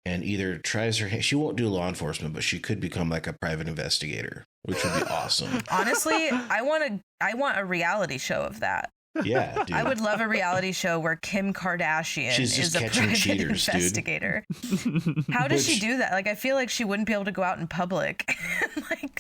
and either tries her, she won't do law enforcement, but she could become like a private investigator, which would be awesome. Honestly, I want a reality show of that. Yeah, dude. I would love a reality show where Kim Kardashian is a private cheaters, investigator. How does she do that? Like, I feel like she wouldn't be able to go out in public.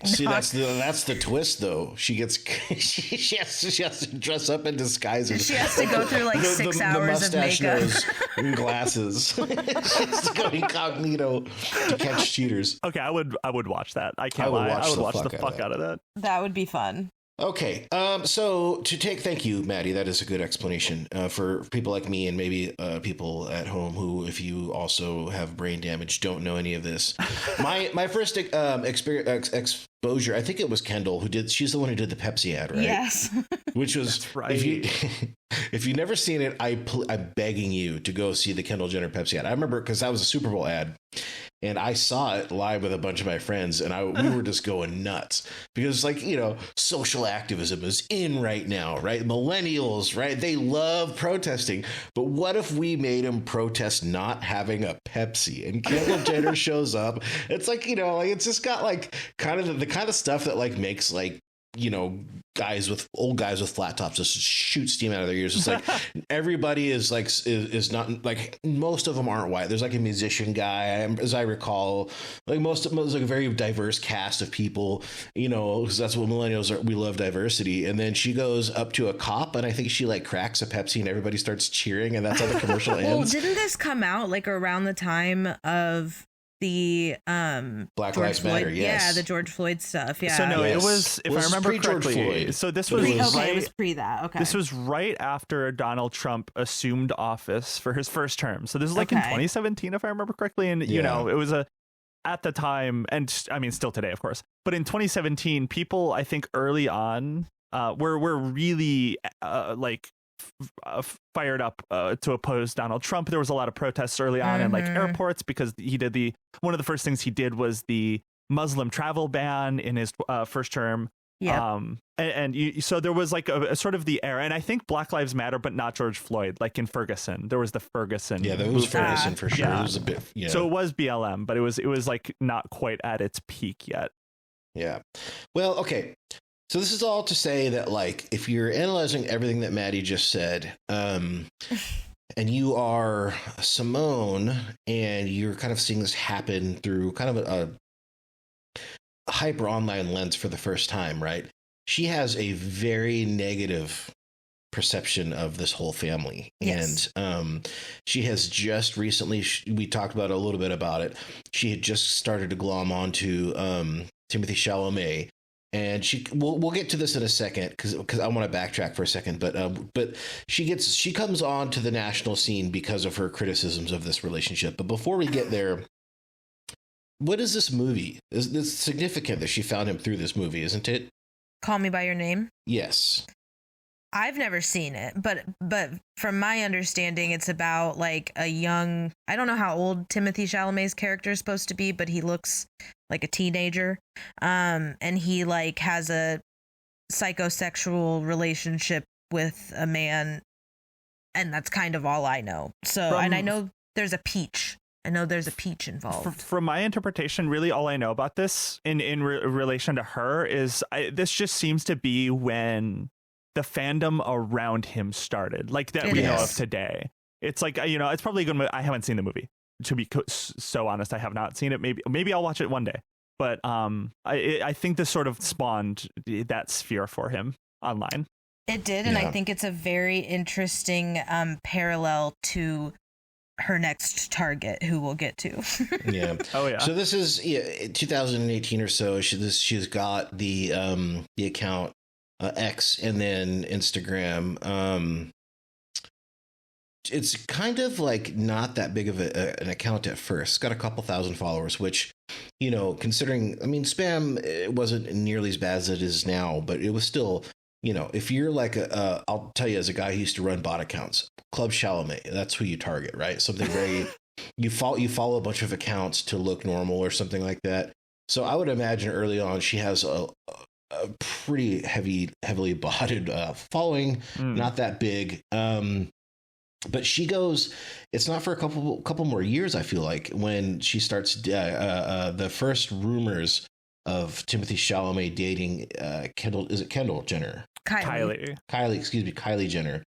That's the twist, though. She gets she has to dress up in disguises. She has to go through like 6 hours of makeup and glasses. She has to go incognito to catch cheaters. Okay, I would watch that. I can't lie. I would watch the fuck out of that. That would be fun. Okay, so thank you, Maddie. That is a good explanation for people like me and maybe people at home who, if you also have brain damage, don't know any of this. My first exposure, I think it was Kendall she's the one who did the Pepsi ad, right? Yes. Which was, that's right. If you've never seen it, I'm begging you to go see the Kendall Jenner Pepsi ad. I remember because that was a Super Bowl ad. And I saw it live with a bunch of my friends, and we were just going nuts because, like, social activism is in right now, right? Millennials, right? They love protesting. But what if we made them protest not having a Pepsi? And Kendall Jenner shows up. It's like, like it's just got like kind of the kind of stuff that like makes like, old guys with flat tops just shoot steam out of their ears. It's like everybody is like is not like, most of them aren't white. There's like a musician guy, as I recall, like most of them is like a very diverse cast of people, because that's what millennials are. We love diversity. And then she goes up to a cop, and I think she like cracks a Pepsi, and everybody starts cheering, and that's how the commercial ends. Well, didn't this come out like around the time of the Black George Lives Matter? Floyd, yes. the George Floyd stuff. Yeah. So no, it was, if I remember correctly, so this was it was pre that. Okay. This was right after Donald Trump assumed office for his first term. So this is like in 2017, if I remember correctly. And it was at the time, and I mean still today, of course, but in 2017, people, I think early on were really fired up to oppose Donald Trump. There was a lot of protests early on in like airports, because he did one of the first things he did was the Muslim travel ban in his first term. Yeah. So there was like a sort of the era, and I think Black Lives Matter, but not George Floyd, like in Ferguson. There was the Ferguson. Yeah, there was Ferguson for sure. Yeah. It was a bit, So it was BLM, but it was like not quite at its peak yet. Yeah. Well, okay. So this is all to say that, like, if you're analyzing everything that Maddie just said, and you are Simone, and you're kind of seeing this happen through kind of a hyper online lens for the first time, right? She has a very negative perception of this whole family. Yes. And she has just recently, we talked about a little bit about it. She had just started to glom onto Timothée Chalamet. And we'll get to this in a second because I want to backtrack for a second, but she comes on to the national scene because of her criticisms of this relationship. But before we get there, what is this movie? It's significant that she found him through this movie, isn't it? Call Me by Your Name. Yes. I've never seen it, but from my understanding, it's about like a young, I don't know how old Timothée Chalamet's character is supposed to be, but he looks like a teenager. And he like has a psychosexual relationship with a man. And that's kind of all I know. So, and I know there's a peach. I know there's a peach involved. From my interpretation, really all I know about this in relation to her is this just seems to be when the fandom around him started, like that we know of today. It's like, it's probably a good movie. I haven't seen the movie, to be so honest. I have not seen it. Maybe I'll watch it one day. But I think this sort of spawned that sphere for him online. It did, and I think it's a very interesting parallel to her next target, who we'll get to. Yeah. Oh yeah. So this is 2018 or so. She's got the account X and then Instagram. It's kind of like not that big of an account at first. It's got a couple thousand followers, which, considering, I mean, spam, it wasn't nearly as bad as it is now, but it was still, if you're like I'll tell you, as a guy who used to run bot accounts, Club Chalamet, that's who you target, right? Something very, you follow a bunch of accounts to look normal or something like that. So I would imagine early on she has a pretty heavily botted following, not that big. But she goes, it's not for a couple more years, I feel like, when she starts the first rumors of Timothée Chalamet dating Kendall Jenner? Kylie Jenner.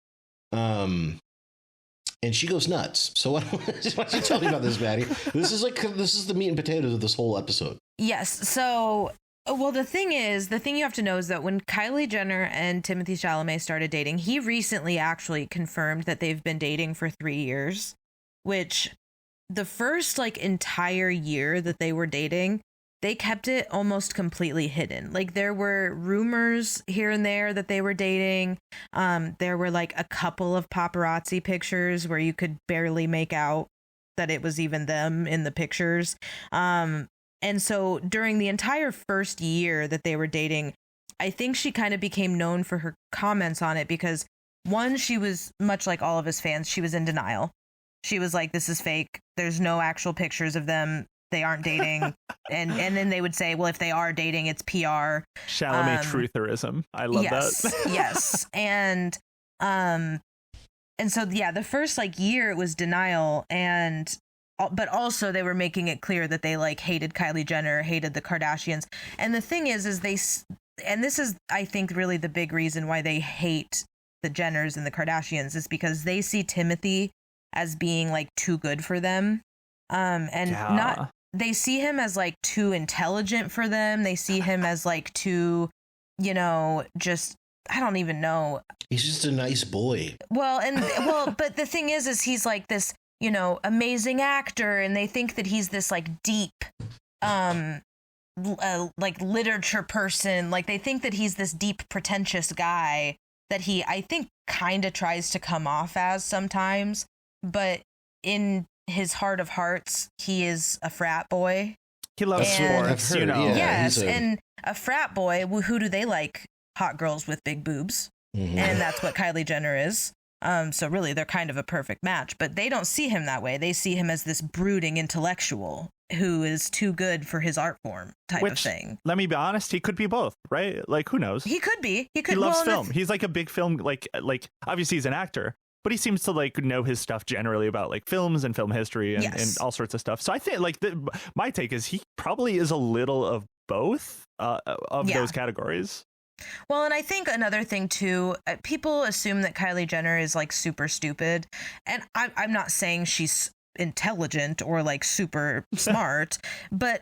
And she goes nuts. So why don't you tell me about this, Maddie? This is the meat and potatoes of this whole episode. Yes. So, well, the thing you have to know is that when Kylie Jenner and Timothée Chalamet started dating, he recently actually confirmed that they've been dating for 3 years, which the first entire year that they were dating, they kept it almost completely hidden. Like, there were rumors here and there that they were dating. There were a couple of paparazzi pictures where you could barely make out that it was even them in the pictures. And so during the entire first year that they were dating, I think she kind of became known for her comments on it because, one, she was much like all of his fans. She was in denial. She was like, this is fake. There's no actual pictures of them. They aren't dating. and then they would say, well, if they are dating, it's PR. Chalamet trutherism. I love that. Yes. And so, yeah, the first year it was denial, but also they were making it clear that they hated Kylie Jenner, hated the Kardashians. And the thing is and this is, I think, really the big reason why they hate the Jenners and the Kardashians, is because they see Timothée as being too good for them. They see him as too intelligent for them. They see him as too, just, I don't even know. He's just a nice boy. But the thing is he's this, amazing actor, and they think that he's this deep, literature person. They think that he's this deep, pretentious guy that he, I think, kind of tries to come off as sometimes, but in his heart of hearts, he is a frat boy. He loves sports, Yeah, yes, and a frat boy, who do they like? Hot girls with big boobs. Mm-hmm. And that's what Kylie Jenner is. So really, they're kind of a perfect match, but they don't see him that way. They see him as this brooding intellectual who is too good for his art form type of thing. Let me be honest, he could be both, right? Who knows? He could be. He loves film. He's a big film, obviously he's an actor, but he seems to know his stuff generally about films and film history and all sorts of stuff. So I think my take is he probably is a little of both of those categories. Well, and I think another thing too, people assume that Kylie Jenner is super stupid, and I'm not saying she's intelligent or super smart, but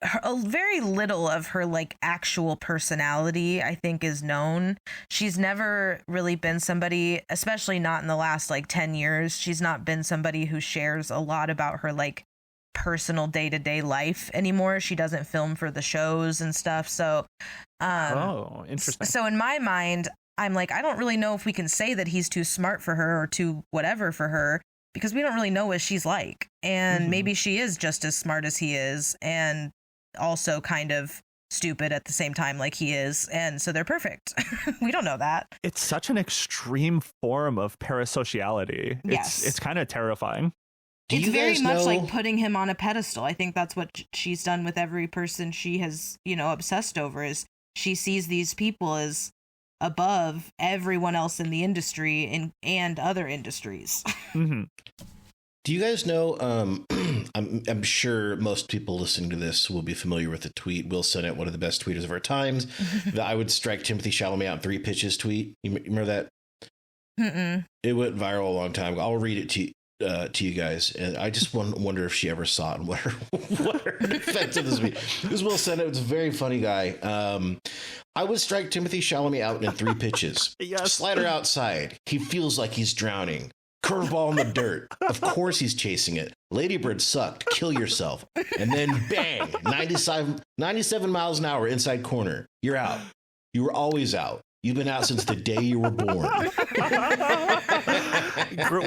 very little of her actual personality, I think, is known. She's never really been somebody, especially not in the last 10 years. She's not been somebody who shares a lot about her personal day-to-day life anymore. She doesn't film for the shows and stuff. So interesting. So in my mind, I'm I don't really know if we can say that he's too smart for her or too whatever for her, because we don't really know what she's like. And maybe she is just as smart as he is, and also kind of stupid at the same time he is, and so they're perfect. We don't know that. It's such an extreme form of parasociality. It's kind of terrifying. It's very much putting him on a pedestal. I think that's what she's done with every person she has, obsessed over, is she sees these people as above everyone else in the industry and other industries. Mm-hmm. Do you guys know, I'm sure most people listening to this will be familiar with the tweet, Will Sennett, one of the best tweeters of our times, that I would strike Timothée Chalamet out in 3 pitches tweet. You remember that? Mm-mm. It went viral a long time ago. I'll read it to you guys, and I just wonder if she ever saw it and what her effect of this be. Because Will Sennett was a very funny guy. I would strike Timothée Chalamet out in 3 pitches. Yes. Slider outside. He feels like he's drowning. Curveball in the dirt. Of course he's chasing it. Ladybird sucked. Kill yourself. And then bang, 97 miles an hour inside corner. You're out. You were always out. You've been out since the day you were born.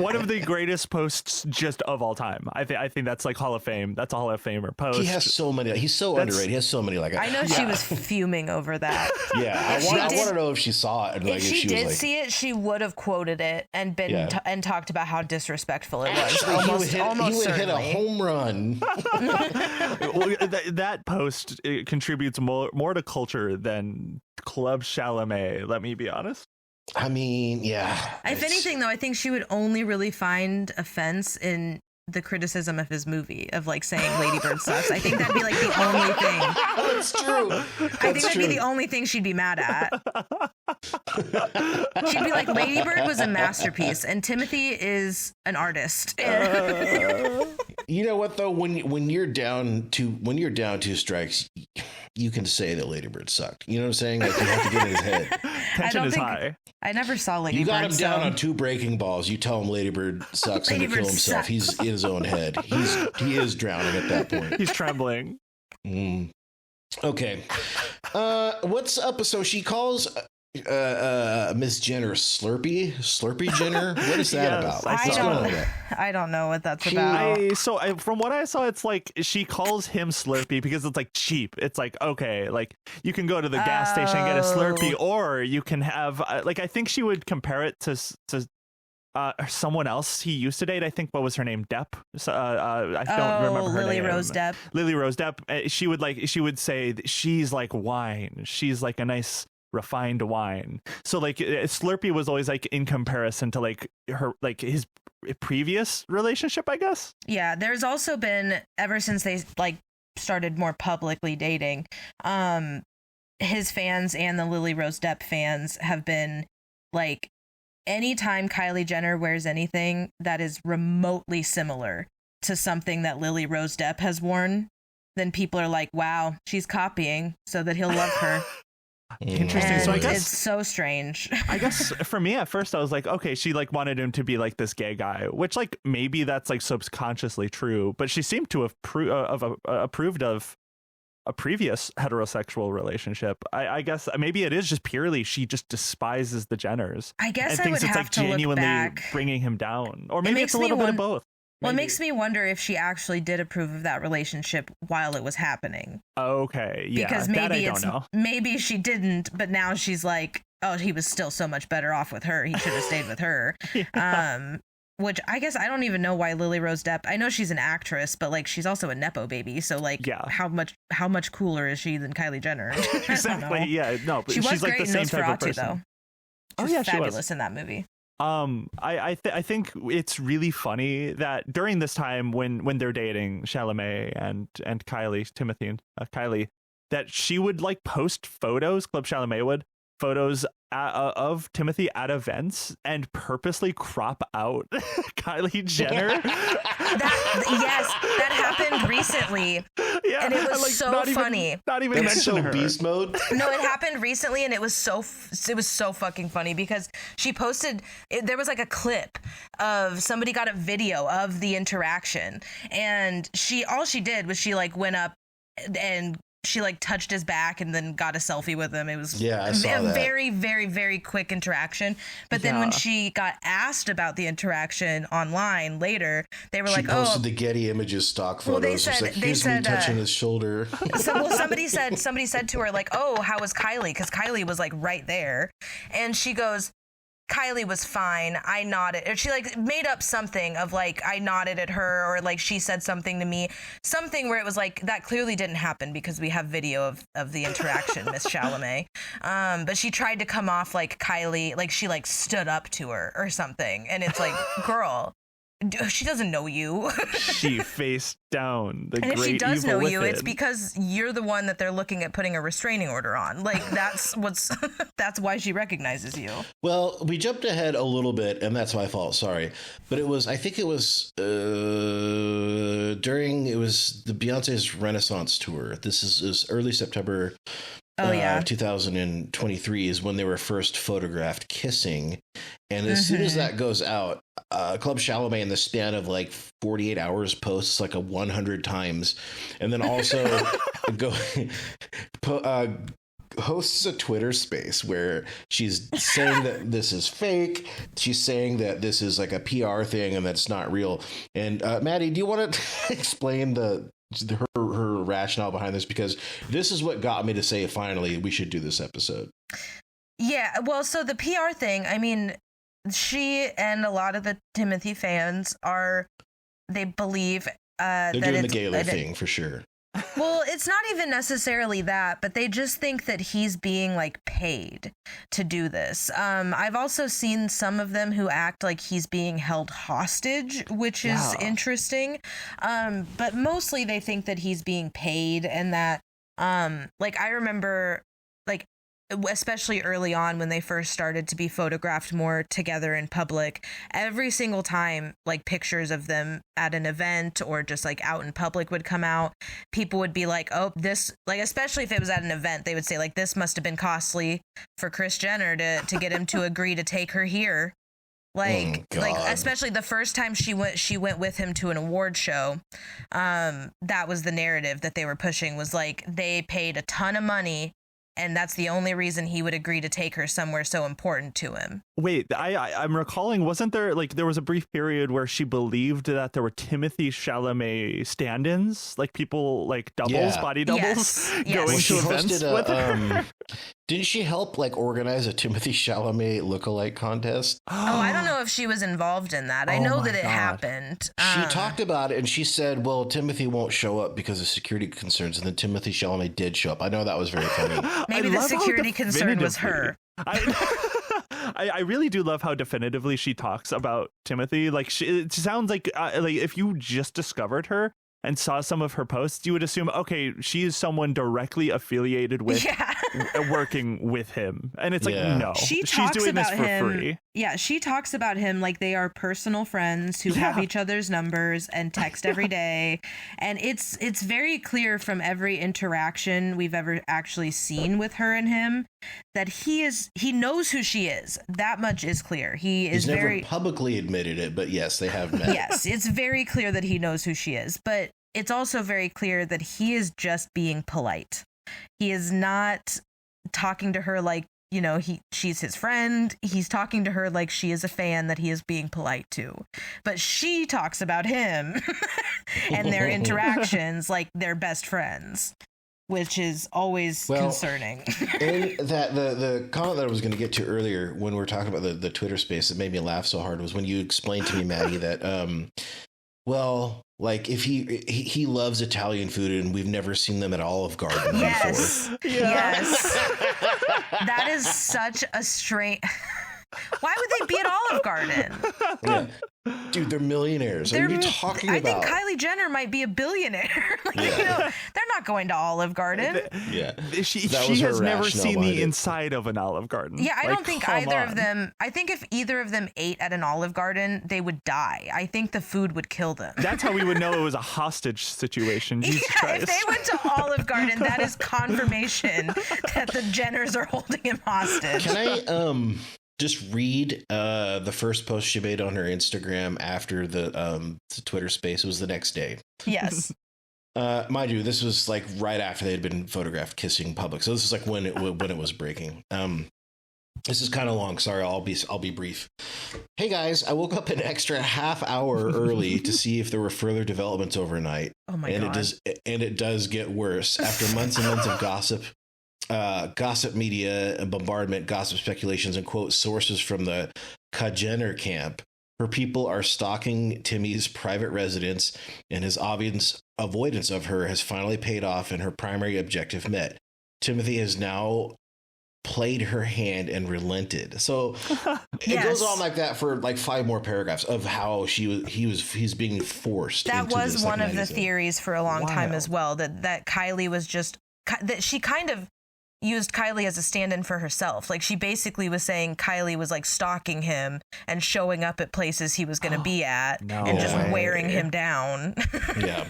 One of the greatest posts just of all time. I think that's like Hall of Fame. That's a Hall of Famer post. He has so many. He's so underrated. He has so many. Like I know she was fuming over that. Yeah, I want to know if she saw it. And if like, she did was like, see it, she would have quoted it and been and talked about how disrespectful it was. Actually, he would hit a certainly. home run. Well, that post contributes more to culture than Club Chalamet. Let me be honest. I mean, yeah. If anything, though, I think she would only really find offense in the criticism of his movie of like saying Lady Bird sucks. I think that'd be like the only thing. That's true. I think that'd be the only thing she'd be mad at. She'd be like, Lady Bird was a masterpiece and Timothy is an artist. You know what though? When you're down 2 strikes, you can say that Lady Bird sucked. You know what I'm saying? Like you have to get in his head. Tension is high. I never saw Lady Bird. You got him down on 2 breaking balls. You tell him Lady Bird sucks and to kill himself. Sucks. He's in his own head. He is drowning at that point. He's trembling. Okay. What's up? So she calls Miss Jenner Slurpy Jenner. What is that Yes, about? I don't know what that's about. From what I saw, it's like she calls him Slurpy because it's like cheap. It's like, okay, like you can go to the gas station and get a Slurpee, or you can have like I think she would compare it to someone else he used to date. I think what was her name? Depp. I don't remember her Lily name. Rose Depp. Lily Rose Depp. She would say that she's like wine. She's like a nice refined wine. So like Slurpee was always like in comparison to like her like his previous relationship, I guess. Yeah, there's also been ever since they like started more publicly dating, his fans and the Lily Rose Depp fans have been like, anytime Kylie Jenner wears anything that is remotely similar to something that Lily Rose Depp has worn, then people are like, wow, she's copying so that he'll love her. Interesting. And so I guess it's so strange. I guess for me at first I was like, okay, she like wanted him to be like this gay guy, which like maybe that's like subconsciously true, but she seemed to have approved of a previous heterosexual relationship. I guess maybe it is just purely she just despises the Jenners. I guess and I thinks would it's have like to look genuinely back. bringing him down, or maybe makes it's a little me bit of both. Well, it Maybe. makes me wonder if she actually did approve of that relationship while it was happening. Okay, yeah, Because that I don't know. maybe she didn't, but now she's like, oh, he was still so much better off with her. He should have stayed with her. Yeah. Which I guess I don't even know why Lily Rose Depp. I know she's an actress, but like she's also a nepo baby. So like, Yeah. how much cooler is she than Kylie Jenner? I don't know. Exactly. Yeah. No, but She was she's like great the in same type of Nosferatu, person. though. Oh She yeah, was she was. fabulous in that movie. I think it's really funny that during this time when they're dating Chalamet and Kylie, Timothy and Kylie, that she would like post photos, Club Chalamet would, photos of Timothy at events and purposely crop out Kylie Jenner. That happened recently. Yeah, And it was like, so not funny. Not even It's mention so her. beast mode. No, it happened recently, and it was so fucking funny because she posted. There was like a clip of somebody got a video of the interaction, and all she did was she like went up and she like touched his back and then got a selfie with him. It was I saw a that. very, very, very quick interaction. But then when Yeah. she got asked about the interaction online later, they were She like, posted "Oh." the Getty Images stock photos. Well, they She's said- like, they here's said, me touching his shoulder. Somebody said to her like, "Oh, how was Kylie?" Because Kylie was like right there, and she goes, "Kylie was fine. I nodded." Or she like made up something of like, "I nodded at her," or like she said something to me, something where it was like that clearly didn't happen because we have video of the interaction, Miss Chalamet. But she tried to come off like Kylie, like she like stood up to her or something, and it's like, girl. She doesn't know you. She faced down the And if great she does evil know you, it's within. because you're the one that they're looking at putting a restraining order on. Like that's that's why she recognizes you. Well, we jumped ahead a little bit, and that's my fault. Sorry, but I think it was the Beyonce's Renaissance tour. This is early September 2023 is when they were first photographed kissing. And as soon as that goes out, Club Chalamet in the span of like 48 hours posts like 100 times. And then also hosts a Twitter space where she's saying that this is fake. She's saying that this is like a PR thing and that's not real. And Maddie, do you want to explain her rationale behind this? Because this is what got me to say finally we should do this episode. Yeah, well, so the PR thing, I mean, she and a lot of the Timothée fans they believe they're that doing the Gaylor thing for sure. Well, it's not even necessarily that, but they just think that he's being like paid to do this. I've also seen some of them who act like he's being held hostage, which is interesting. But mostly they think that he's being paid, and that like I remember like especially early on when they first started to be photographed more together in public, every single time like pictures of them at an event or just like out in public would come out, people would be like, oh, this, like, especially if it was at an event, they would say like, this must have been costly for Kris Jenner to get him to agree to take her here. Like especially the first time she went with him to an award show. That was the narrative that they were pushing, was like they paid a ton of money and that's the only reason he would agree to take her somewhere so important to him. Wait, I'm recalling, wasn't there was a brief period where she believed that there were Timothée Chalamet stand-ins, like people like doubles, body doubles, going to events with her? Didn't she help like organize a Timothée Chalamet lookalike contest? Oh, I don't know if she was involved in that. I know that it happened. She talked about it and she said, well, Timothy won't show up because of security concerns. And then Timothée Chalamet did show up. I know that was very funny. Maybe the security concern was her. I really do love how definitively she talks about Timothée. Like it sounds like if you just discovered her and saw some of her posts, you would assume, okay, she is someone directly affiliated with working with him. And it's like, no, she's doing this for free. Yeah, she talks about him like they are personal friends who have each other's numbers and text every day. And it's very clear from every interaction we've ever actually seen with her and him that he knows who she is. That much is clear. He's never publicly admitted it, but yes, they have met. Yes, it's very clear that he knows who she is, but it's also very clear that he is just being polite. He is not talking to her like, you know, she's his friend. He's talking to her like she is a fan that he is being polite to. But she talks about him and their interactions like they're best friends, which is always concerning. And that the comment that I was going to get to earlier when we were talking about the Twitter space that made me laugh so hard was when you explained to me, Maddie, that like if he loves Italian food and we've never seen them at Olive Garden before. Yes. That is such a strange. Why would they be at Olive Garden? Yeah. Dude, they're millionaires. What are you talking about? I think Kylie Jenner might be a billionaire. You know, they're not going to Olive Garden. She has never seen the inside of an Olive Garden. Yeah, I don't think either of them. I think if either of them ate at an Olive Garden, they would die. I think the food would kill them. That's how we would know it was a hostage situation. Jesus Christ. If they went to Olive Garden, that is confirmation that the Jenners are holding him hostage. Can I just read the first post she made on her Instagram after the Twitter space? It was the next day. Yes. Mind you, this was like right after they had been photographed kissing in public. So this is like when it was breaking. This is kind of long. Sorry, I'll be brief. Hey guys, I woke up an extra half hour early to see if there were further developments overnight. Oh my God. It does get worse after months and months of gossip media and bombardment, gossip speculations, and quote sources from the Jenner camp. Her people are stalking Timmy's private residence, and his obvious avoidance of her has finally paid off and her primary objective met. Timothée has now played her hand and relented. So it goes on like that for like 5 more paragraphs of how he's being forced. That into was this, one like, of the magazine. Theories for a long time as well, that Kylie was just that she kind of used Kylie as a stand-in for herself. Like she basically was saying Kylie was like stalking him and showing up at places he was going to be at and just wearing him down. Yeah.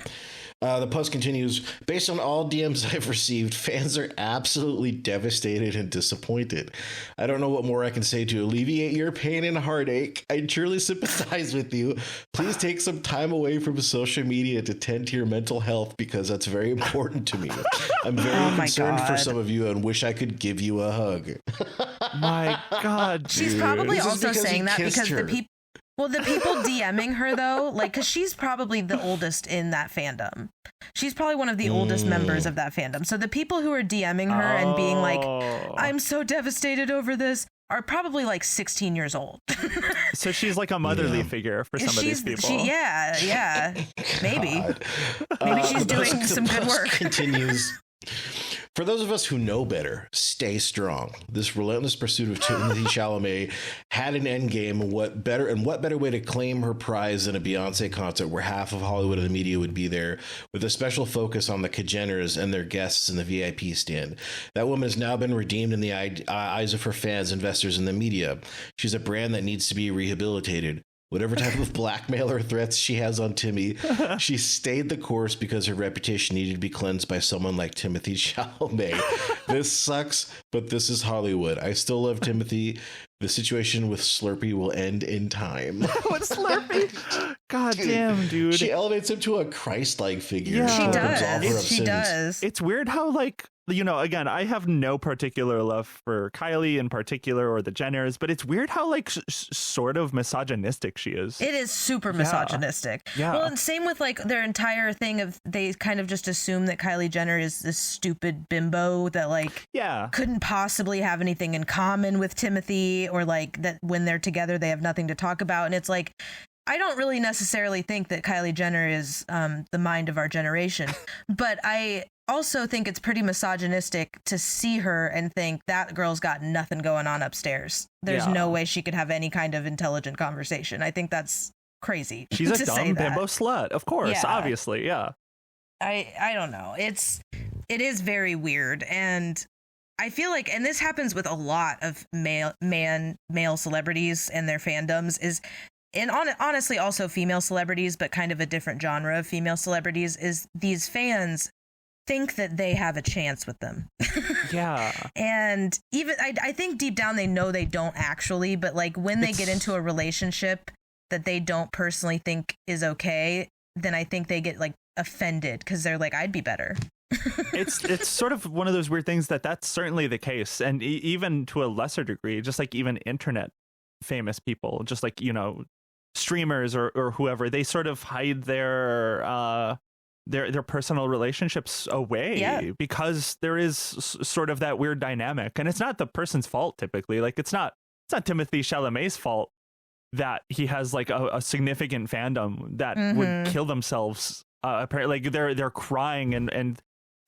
The post continues, based on all DMs I've received, fans are absolutely devastated and disappointed. I don't know what more I can say to alleviate your pain and heartache. I truly sympathize with you. Please take some time away from social media to tend to your mental health because that's very important to me. I'm very concerned for some of you and wish I could give you a hug. My God, dude. She's probably also saying that because the people. Well, the people DMing her, though, like, because she's probably the oldest in that fandom. She's probably one of the oldest members of that fandom. So the people who are DMing her and being like, I'm so devastated over this, are probably like 16 years old. So she's like a motherly figure for some of these people. Yeah. Maybe. Maybe she's doing some good work. Continues. For those of us who know better, stay strong. This relentless pursuit of Timothée Chalamet had an end game. What better way to claim her prize than a Beyonce concert where half of Hollywood and the media would be there, with a special focus on the Jenners and their guests in the VIP stand. That woman has now been redeemed in the eyes of her fans, investors, and the media. She's a brand that needs to be rehabilitated. Whatever type of blackmail or threats she has on Timmy, she stayed the course because her reputation needed to be cleansed by someone like Timothée Chalamet. This sucks, but this is Hollywood. I still love Timothy. The situation with Slurpee will end in time. What's Slurpee? God damn, dude. She elevates him to a Christ-like figure. Yeah. She does. It's weird how, like, you know, again, I have no particular love for Kylie in particular or the Jenners, but it's weird how, like, sort of misogynistic she is. It is super misogynistic. Yeah. Well, and same with, like, their entire thing of they kind of just assume that Kylie Jenner is this stupid bimbo that, like, couldn't possibly have anything in common with Timothy, or, like, that when they're together, they have nothing to talk about. And it's like, I don't really necessarily think that Kylie Jenner is the mind of our generation, but I also think it's pretty misogynistic to see her and think that girl's got nothing going on upstairs. There's no way she could have any kind of intelligent conversation. I think that's crazy. She's a dumb bimbo slut, of course, obviously, I don't know. It is very weird, and I feel like, and this happens with a lot of male celebrities and their fandoms, honestly also female celebrities, but kind of a different genre of female celebrities, is these fans think that they have a chance with them. And even I think deep down they know they don't actually, but like when they get into a relationship that they don't personally think is okay, then I think they get like offended because they're like, I'd be better. It's sort of one of those weird things that's certainly the case, and even to a lesser degree, just like even internet famous people, just like, you know, streamers or whoever, they sort of hide their personal relationships away because there is sort of that weird dynamic, and it's not the person's fault typically. Like it's not Timothée Chalamet's fault that he has like a significant fandom that would kill themselves. Apparently, like they're crying and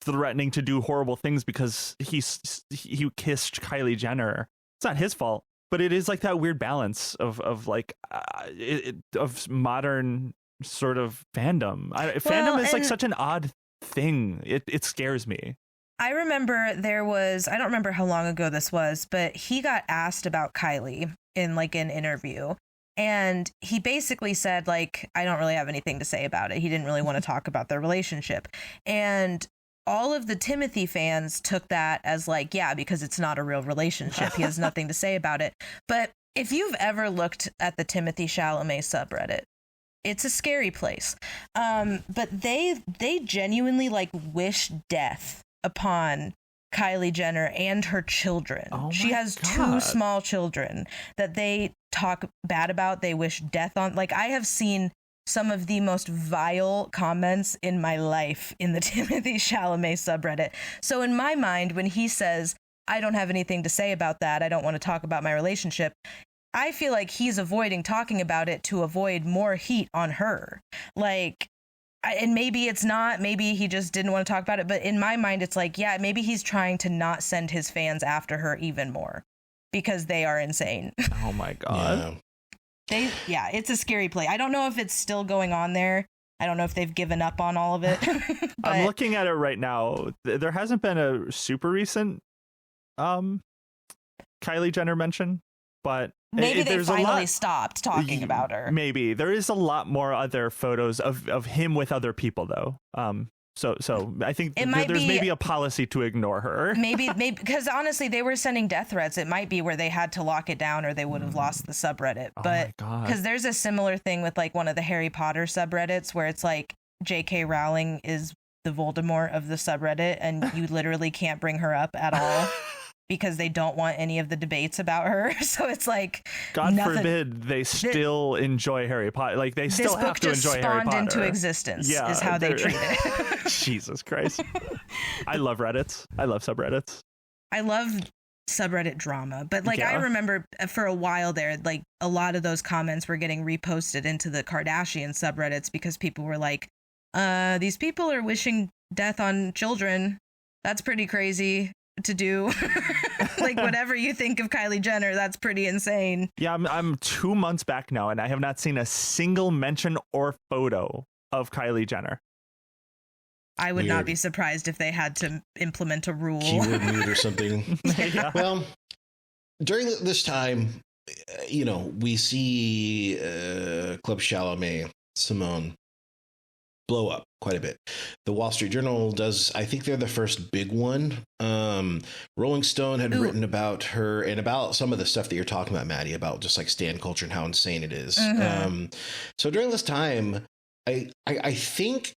threatening to do horrible things because he kissed Kylie Jenner. It's not his fault, but it is like that weird balance of modern sort of fandom. Fandom is like such an odd thing. It scares me. I remember I don't remember how long ago this was, but he got asked about Kylie in like an interview. And he basically said, like, I don't really have anything to say about it. He didn't really want to talk about their relationship. And all of the Timothy fans took that as like, yeah, because it's not a real relationship. He has nothing to say about it. But if you've ever looked at the Timothée Chalamet subreddit, it's a scary place. But they genuinely like wish death upon Kylie Jenner and her children. She has 2 small children that they talk bad about. They wish death on. Like, I have seen some of the most vile comments in my life in the Timothée Chalamet subreddit. So in my mind, when he says, I don't have anything to say about that, I don't want to talk about my relationship, I feel like he's avoiding talking about it to avoid more heat on her. Like, and maybe it's not, maybe he just didn't want to talk about it. But in my mind, it's like, yeah, maybe he's trying to not send his fans after her even more because they are insane. Oh my God. It's a scary play. I don't know if it's still going on there. I don't know if they've given up on all of it. I'm looking at it right now. There hasn't been a super recent Kylie Jenner mention, but Maybe they There's a finally lot- stopped talking about her. Maybe there is a lot more other photos of him with other people though. So I think It might there's be- maybe a policy to ignore her. Maybe because honestly, they were sending death threats. It might be where they had to lock it down, or they would have lost the subreddit. Oh But my God. because there's a similar thing with like one of the Harry Potter subreddits where it's like J.K. Rowling is the Voldemort of the subreddit, and you literally can't bring her up at all because they don't want any of the debates about her. So it's like God nothing- forbid they still enjoy Harry Potter. Like they This still have book to just enjoy Harry spawned Potter. into existence. Yeah, is how they they're- treat it. Jesus Christ. I love Reddits. I love subreddits. I love subreddit drama, but like I Yeah. remember for a while there, like a lot of those comments were getting reposted into the Kardashian subreddits because people were like, these people are wishing death on children. That's pretty crazy to do. Like whatever you think of Kylie Jenner, that's pretty insane. Yeah, I'm 2 months back now, and I have not seen a single mention or photo of Kylie Jenner. I would not Weird. be surprised if they had to implement a rule. Keyword mute or something. Yeah. Well, during this time, we see Club Chalamet, Simone, blow up quite a bit. The Wall Street Journal does, I think they're the first big one. Rolling Stone had written about her and about some of the stuff that you're talking about, Maddie, about just like stan culture and how insane it is. So during this time, I think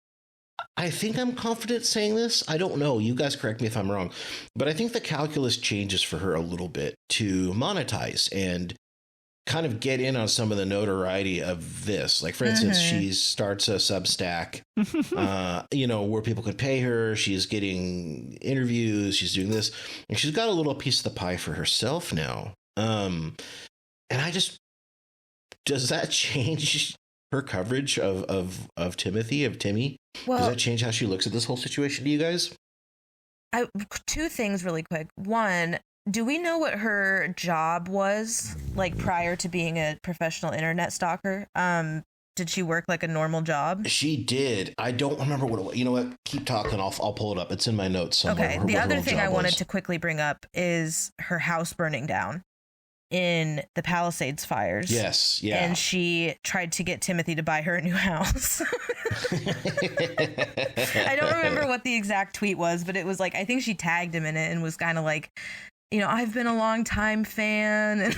I'm confident saying this. I don't know. You guys correct me if I'm wrong. But I think the calculus changes for her a little bit to monetize and kind of get in on some of the notoriety of this. Like, for instance, she starts a Substack, where people could pay her. She's getting interviews. She's doing this. And she's got a little piece of the pie for herself now. And does that change her coverage of Timmy? Well, Does that change how she looks at this whole situation to you guys? two things really quick. One, do we know what her job was like prior to being a professional internet stalker? Did she work like a normal job? She did. I don't remember what it was. You know what? Keep talking. I'll pull it up. It's in my notes somewhere. Okay. What The her other old thing job I wanted was. to quickly bring up is her house burning down in the Palisades fires. Yes. Yeah. And she tried to get Timothy to buy her a new house. I don't remember what the exact tweet was, but it was like, I think she tagged him in it and was kind of like, I've been a long time fan, and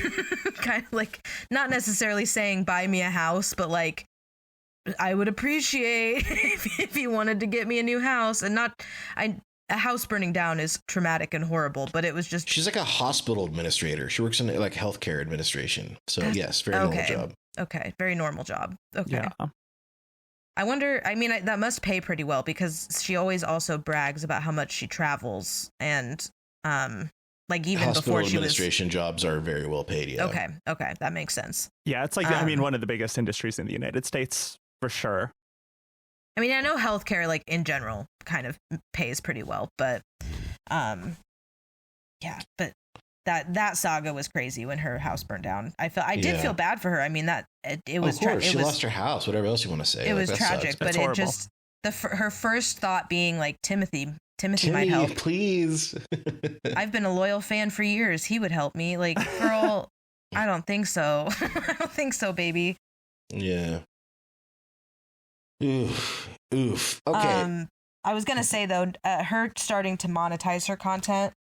kind of like not necessarily saying buy me a house, but like I would appreciate if you wanted to get me a new house. And a house burning down is traumatic and horrible, but it was just She's like a hospital administrator. She works in like healthcare administration. So yes, very normal job. Okay, very normal job. Okay. Yeah. I wonder, that must pay pretty well because she always also brags about how much she travels and like even Hospital before she was administration jobs are very well paid. Yeah. Okay, that makes sense. Yeah, it's like one of the biggest industries in the United States for sure. I know healthcare like in general kind of pays pretty well, but but that saga was crazy when her house burned down. I did feel bad for her. It was of course, she lost her house. Whatever else you want to say. It was that tragic, sucks. but That's it horrible. just her first thought being like Timothy Timmy, might help. please. I've been a loyal fan for years. He would help me. Like, girl, I don't think so. I don't think so, baby. Yeah. Oof. Okay. I was gonna say though, her starting to monetize her content,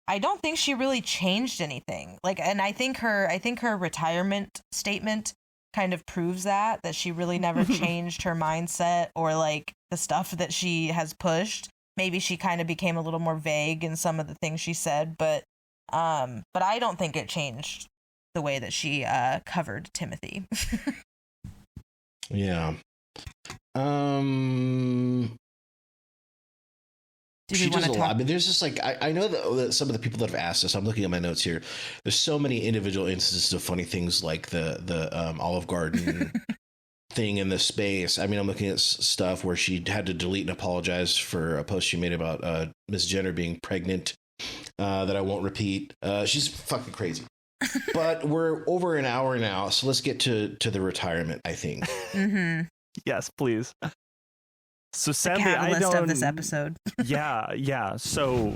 I don't think she really changed anything. Like, and I think her retirement statement kind of proves that she really never changed her mindset or like the stuff that she has pushed. Maybe she kind of became a little more vague in some of the things she said, but I don't think it changed the way that she covered Timothy. Yeah. Do we She want does to a lot. talk? There's just like I know that some of the people that have asked us. I'm looking at my notes here. There's so many individual instances of funny things like the Olive Garden thing in the space. I'm looking at stuff where she had to delete and apologize for a post she made about Miss Jenner being pregnant that I won't repeat. She's fucking crazy. But we're over an hour now, so let's get to the retirement, I think. Mm-hmm. Yes, please. So The sadly, catalyst I don't. of this episode. Yeah. So,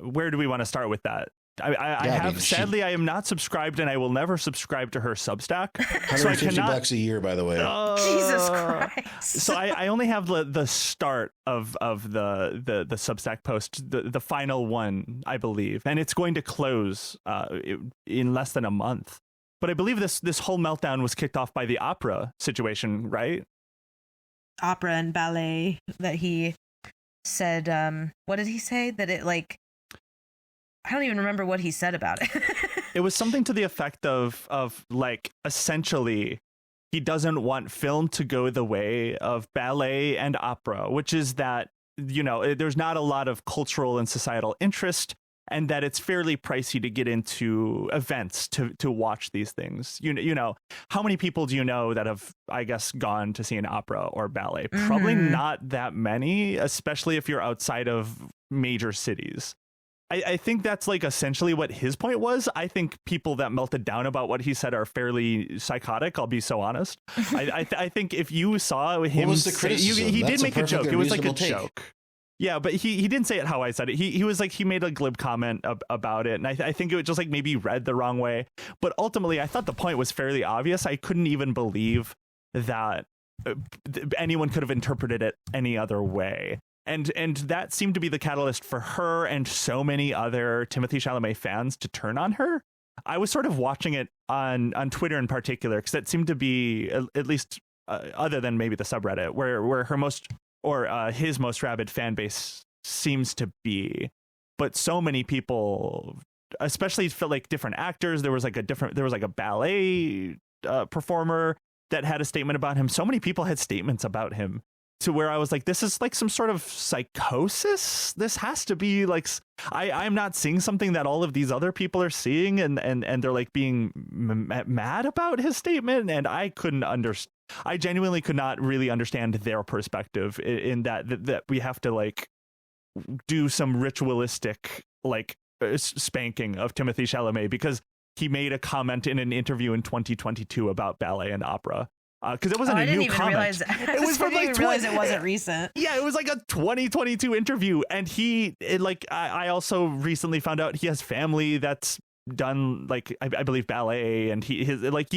where do we want to start with that? I have, sadly, I am not subscribed, and I will never subscribe to her Substack. $150 a year, by the way. Jesus Christ. So I only have the start of the Substack post, the final one, I believe, and it's going to close in less than a month. But I believe this whole meltdown was kicked off by the opera situation, right? Opera and ballet that he said. What did he say? That it like. I don't even remember what he said about it. It was something to the effect of like, essentially, he doesn't want film to go the way of ballet and opera, which is that, you know, there's not a lot of cultural and societal interest, and that it's fairly pricey to get into events to watch these things. You know, how many people do you know that have, I guess, gone to see an opera or ballet? Mm-hmm. Probably not that many, especially if you're outside of major cities. I think that's like essentially what his point was. I think people that melted down about what he said are fairly psychotic. I'll be so honest. I think if you saw him, what was the criticism? He did make a joke. It was like a take. joke. Yeah, but he didn't say it how I said it. He was like, he made a glib comment about it, and I think it was just like maybe read the wrong way. But ultimately, I thought the point was fairly obvious. I couldn't even believe that anyone could have interpreted it any other way. And that seemed to be the catalyst for her and so many other Timothée Chalamet fans to turn on her. I was sort of watching it on Twitter in particular, because that seemed to be, at least other than maybe the subreddit, where her most, or his most rabid fan base seems to be. But so many people, especially for like different actors, there was like a ballet performer that had a statement about him. So many people had statements about him, to where I was like, this is like some sort of psychosis. This has to be like, I'm not seeing something that all of these other people are seeing, and they're like being mad about his statement. And I couldn't understand. I genuinely could not really understand their perspective in that we have to like do some ritualistic like spanking of Timothée Chalamet because he made a comment in an interview in 2022 about ballet and opera. Because it wasn't a new comment. It was from like realize it wasn't recent. Yeah, it was like a 2022 interview, and I also recently found out he has family that's done like I believe ballet, and he likes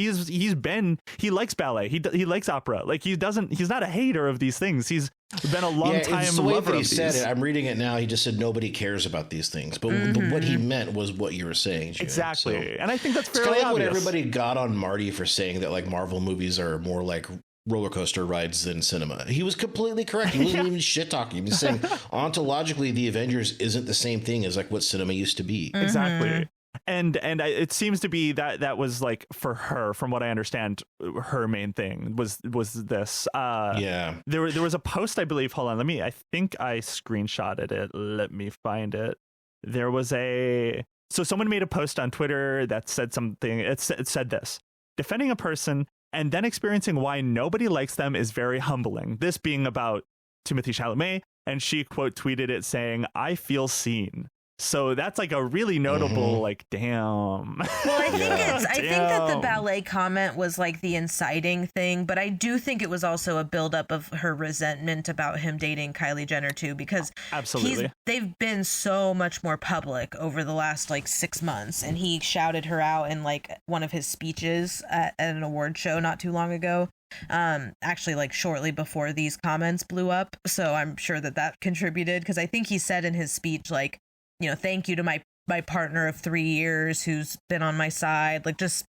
ballet. He likes opera. Like he's not a hater of these things. He's been a long time it's the way lover that he of said these. it. I'm reading it now. He just said nobody cares about these things, but what he meant was what you were saying, June. Exactly. So, and I think that's fairly it's kind of like obvious. what everybody got on Marty for saying that like Marvel movies are more like roller coaster rides than cinema. He was completely correct. He wasn't even shit talking. He was saying ontologically the Avengers isn't the same thing as like what cinema used to be. Exactly. And it seems to be that was like, for her, from what I understand, her main thing was this. Yeah. There was a post, I believe. Hold on, I think I screenshotted it. Let me find it. There was so someone made a post on Twitter that said something. It said this: defending a person and then experiencing why nobody likes them is very humbling. This being about Timothée Chalamet, and she quote tweeted it saying, "I feel seen." So that's like a really notable, like, damn. Well, I think that the ballet comment was like the inciting thing, but I do think it was also a buildup of her resentment about him dating Kylie Jenner too, because absolutely they've been so much more public over the last like 6 months, and he shouted her out in like one of his speeches at an award show not too long ago. Actually like shortly before these comments blew up. So I'm sure that contributed, because I think he said in his speech, like, you know, thank you to my partner of 3 years who's been on my side, like just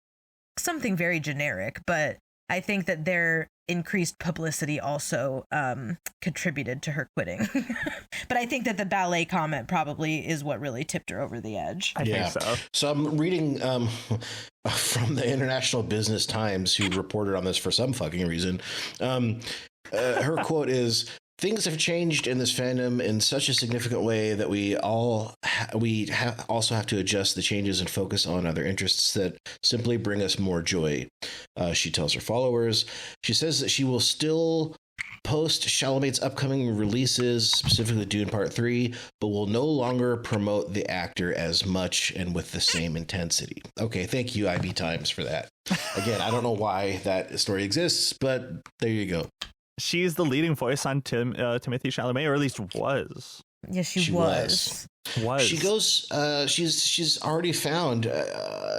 something very generic. But I think that their increased publicity also contributed to her quitting. But I think that the ballet comment probably is what really tipped her over the edge. I think so. So I'm reading from the International Business Times, who reported on this for some fucking reason. Her quote is, "Things have changed in this fandom in such a significant way that we also have to adjust the changes and focus on other interests that simply bring us more joy," she tells her followers. She says that she will still post Chalamet's upcoming releases, specifically Dune Part 3, but will no longer promote the actor as much and with the same intensity. Okay, thank you, IB Times, for that. Again, I don't know why that story exists, but there you go. She's the leading voice on Timothée Chalamet, or at least was. Yes, she was. Was. She goes. She's already found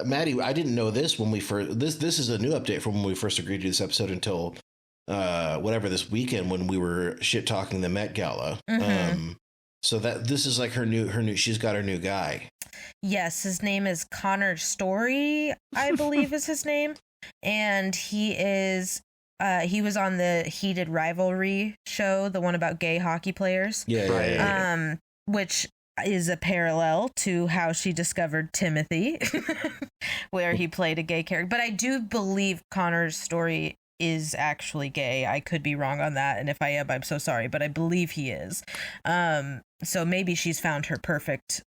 Maddie. I didn't know this when we first. This is a new update from when we first agreed to this episode until whatever this weekend when we were shit talking the Met Gala. So that this is like her new. She's got her new guy. Yes, his name is Connor Story, I believe is his name, and he is. He was on the Heated Rivalry show, the one about gay hockey players. Yeah. Which is a parallel to how she discovered Timothy, where he played a gay character. But I do believe Connor's Story is actually gay. I could be wrong on that, and if I am, I'm so sorry, but I believe he is. So maybe she's found her perfect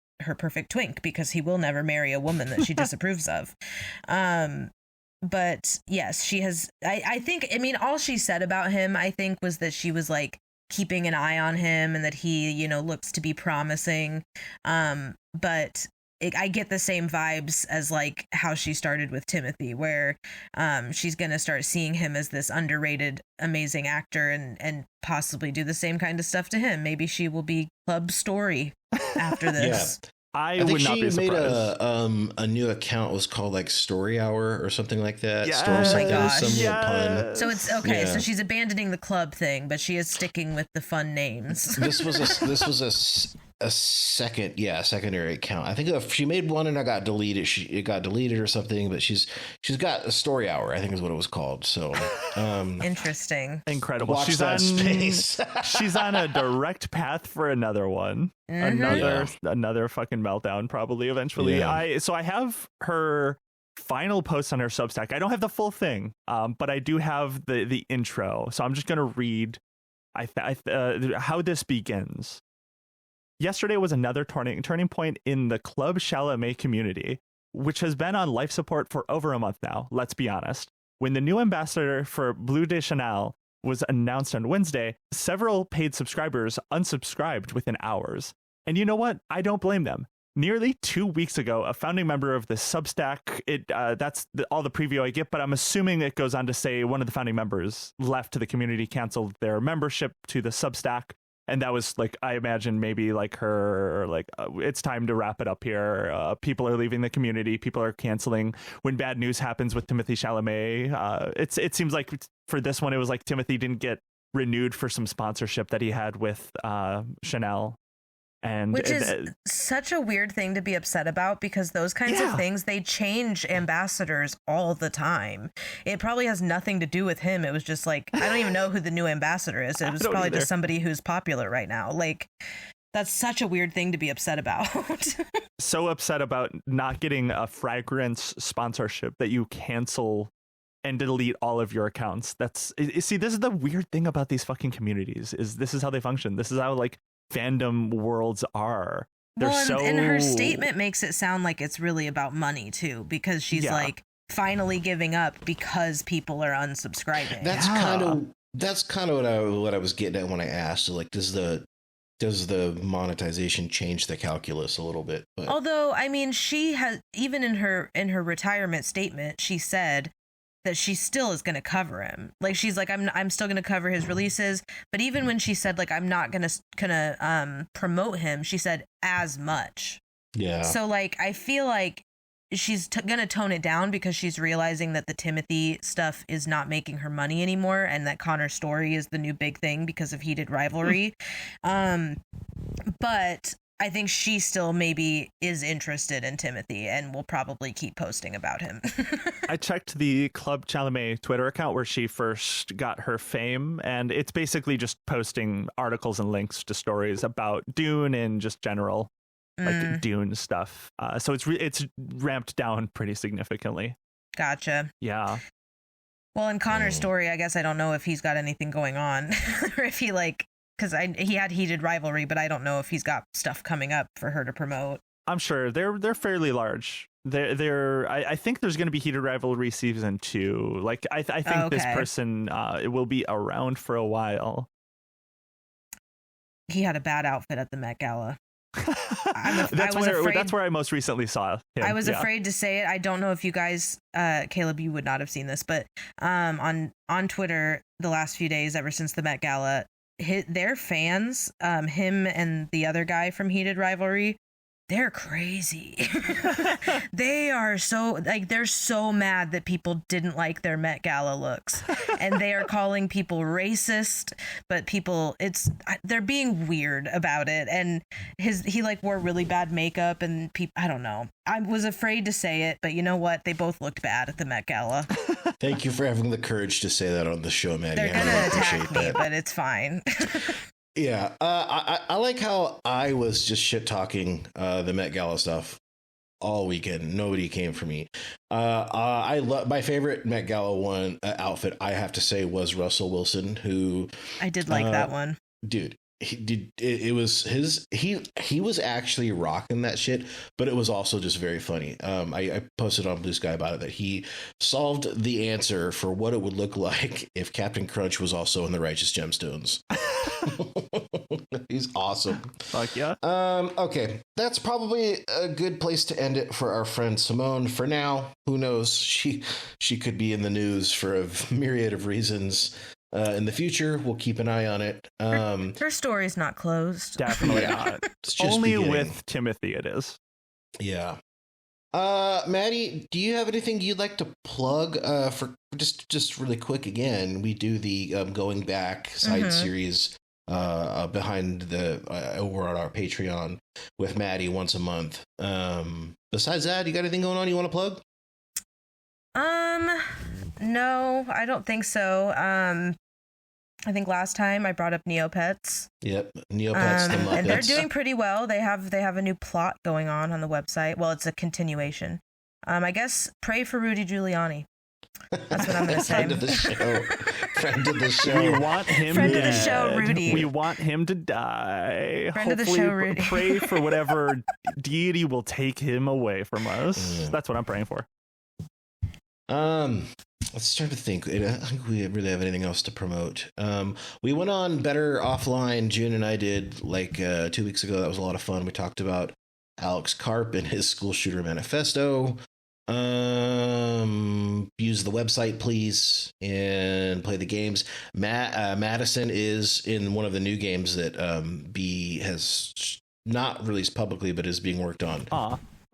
twink, because he will never marry a woman that she disapproves of. But yes, she has. I think. I mean, all she said about him, I think, was that she was like keeping an eye on him and that he, looks to be promising. But I get the same vibes as like how she started with Timothy, where she's gonna start seeing him as this underrated, amazing actor, and possibly do the same kind of stuff to him. Maybe she will be Club Story after this. Yeah. I think would not she be surprised. made a new account. It was called like Story Hour or something like that. Yes. Story Oh my something, gosh. some little pun. So it's okay. Yeah. So she's abandoning the club thing, but she is sticking with the fun names. This was a secondary account. I think if she made one and it got deleted or something. But she's got a Story Hour, I think is what it was called. So Interesting. Incredible. watch She's that on space. she's on a direct path for another one. Another fucking meltdown probably eventually. Yeah. I have her final post on her Substack. I don't have the full thing, but I do have the intro. So I'm just gonna read how this begins. Yesterday was another turning point in the Club Chalamet community, which has been on life support for over a month now, let's be honest. When the new ambassador for Bleu de Chanel was announced on Wednesday, several paid subscribers unsubscribed within hours. And you know what? I don't blame them. Nearly 2 weeks ago, a founding member of the Substack, that's all the preview I get, but I'm assuming it goes on to say one of the founding members left to the community, canceled their membership to the Substack. And that was like, I imagine maybe like her, like, it's time to wrap it up here. People are leaving the community. People are canceling. When bad news happens with Timothée Chalamet, it seems like for this one, it was like Timothy didn't get renewed for some sponsorship that he had with Chanel. And which is such a weird thing to be upset about, because those kinds of things, they change ambassadors all the time. It probably has nothing to do with him. It was just like, I don't even know who the new ambassador is. It was probably just somebody who's popular right now. Like, that's such a weird thing to be upset about. So upset about not getting a fragrance sponsorship that you cancel and delete all of your accounts. See, this is the weird thing about these fucking communities, is this is how they function. This is how like fandom worlds are. And her statement makes it sound like it's really about money too, because she's like finally giving up because people are unsubscribing. That's kind of what I was getting at when I asked. So like, does the monetization change the calculus a little bit? But although, I mean, she has, even in her retirement statement, she said that she still is going to cover him. Like, she's like, I'm still going to cover his releases. But even when she said like, I'm not going to promote him, she said as much. Yeah. So like, I feel like she's going to tone it down because she's realizing that the Timothy stuff is not making her money anymore, and that Connor's Story is the new big thing because of Heated Rivalry. But I think she still maybe is interested in Timothy and will probably keep posting about him. I checked the Club Chalamet Twitter account where she first got her fame, and it's basically just posting articles and links to stories about Dune and just general like Dune stuff. So it's ramped down pretty significantly. Gotcha. Yeah. Well, in Connor's Story, I guess I don't know if he's got anything going on or if he like, because he had Heated Rivalry, but I don't know if he's got stuff coming up for her to promote. I'm sure they're fairly large. I think there's going to be Heated Rivalry season 2. Like I think this person it will be around for a while. He had a bad outfit at the Met Gala. That's where I most recently saw him. I was afraid to say it. I don't know if you guys, Caleb, you would not have seen this, but on Twitter the last few days, ever since the Met Gala, their fans, him and the other guy from Heated Rivalry, they're crazy. They are so like, they're so mad that people didn't like their Met Gala looks, and they are calling people racist, but they're being weird about it. And he like wore really bad makeup, and I don't know. I was afraid to say it, but you know what? They both looked bad at the Met Gala. Thank you for having the courage to say that on the show, Maddie. They're gonna attack me, but it's fine. Yeah, I like how I was just shit talking the Met Gala stuff all weekend. Nobody came for me. I love my favorite Met Gala outfit. I have to say was Russell Wilson, who I did like that one, dude. He did it was his he was actually rocking that shit, but it was also just very funny. I posted on Blue Sky about it that he solved the answer for what it would look like if Captain Crunch was also in the Righteous Gemstones. He's awesome. Fuck yeah. Okay, that's probably a good place to end it for our friend Simone. For now, who knows? She could be in the news for a myriad of reasons. In the future, we'll keep an eye on it. Her story's not closed. Definitely not. Only beginning. With Timothy it is. Yeah. Maddie, do you have anything you'd like to plug for just really quick again? We do the Going Back side series behind over on our Patreon with Maddie once a month. Besides that, you got anything going on you want to plug? No, I don't think so. I think last time I brought up Neopets. Yep, Neopets, the Muppets. And they're doing pretty well. They have a new plot going on the website. Well, it's a continuation. I guess pray for Rudy Giuliani. That's what I'm going to say. Friend of the show. Friend of the show. We want him Friend dead. of the show, Rudy. We want him to die. Friend Hopefully, of the show, Rudy. Pray for whatever deity will take him away from us. Yeah. That's what I'm praying for. Let's try to think. I don't think we really have anything else to promote. We went on Better Offline. June and I did like 2 weeks ago. That was a lot of fun. We talked about Alex Karp and his school shooter manifesto. Use the website, please, and play the games. Maddyson is in one of the new games that B has not released publicly, but is being worked on.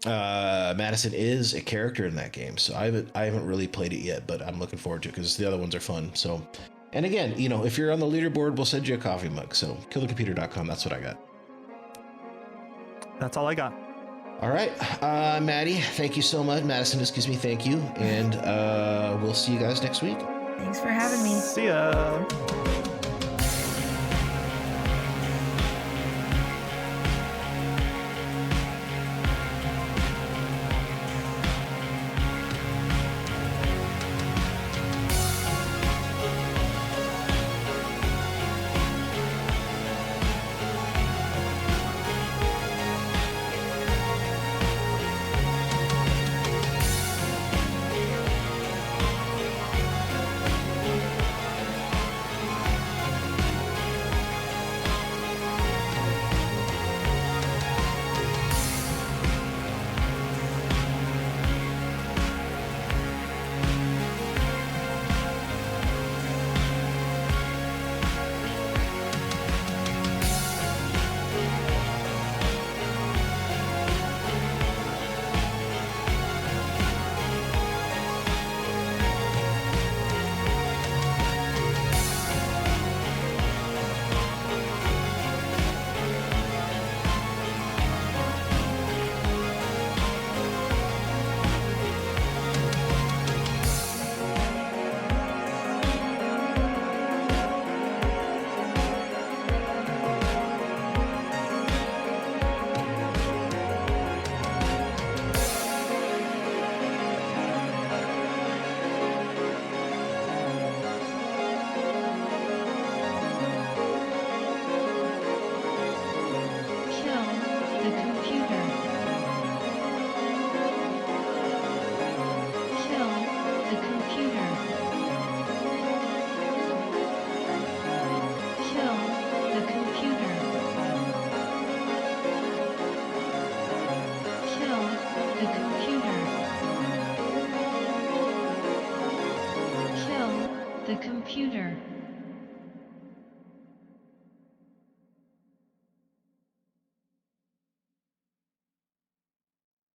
Maddyson is a character in that game, so I haven't really played it yet, but I'm looking forward to it because the other ones are fun. So, and again, if you're on the leaderboard, we'll send you a coffee mug. So killercomputer.com. That's what I got. That's all I got. All right, Maddie, thank you so much. Maddyson, excuse me, thank you, and we'll see you guys next week. Thanks for having me. See ya. the computer.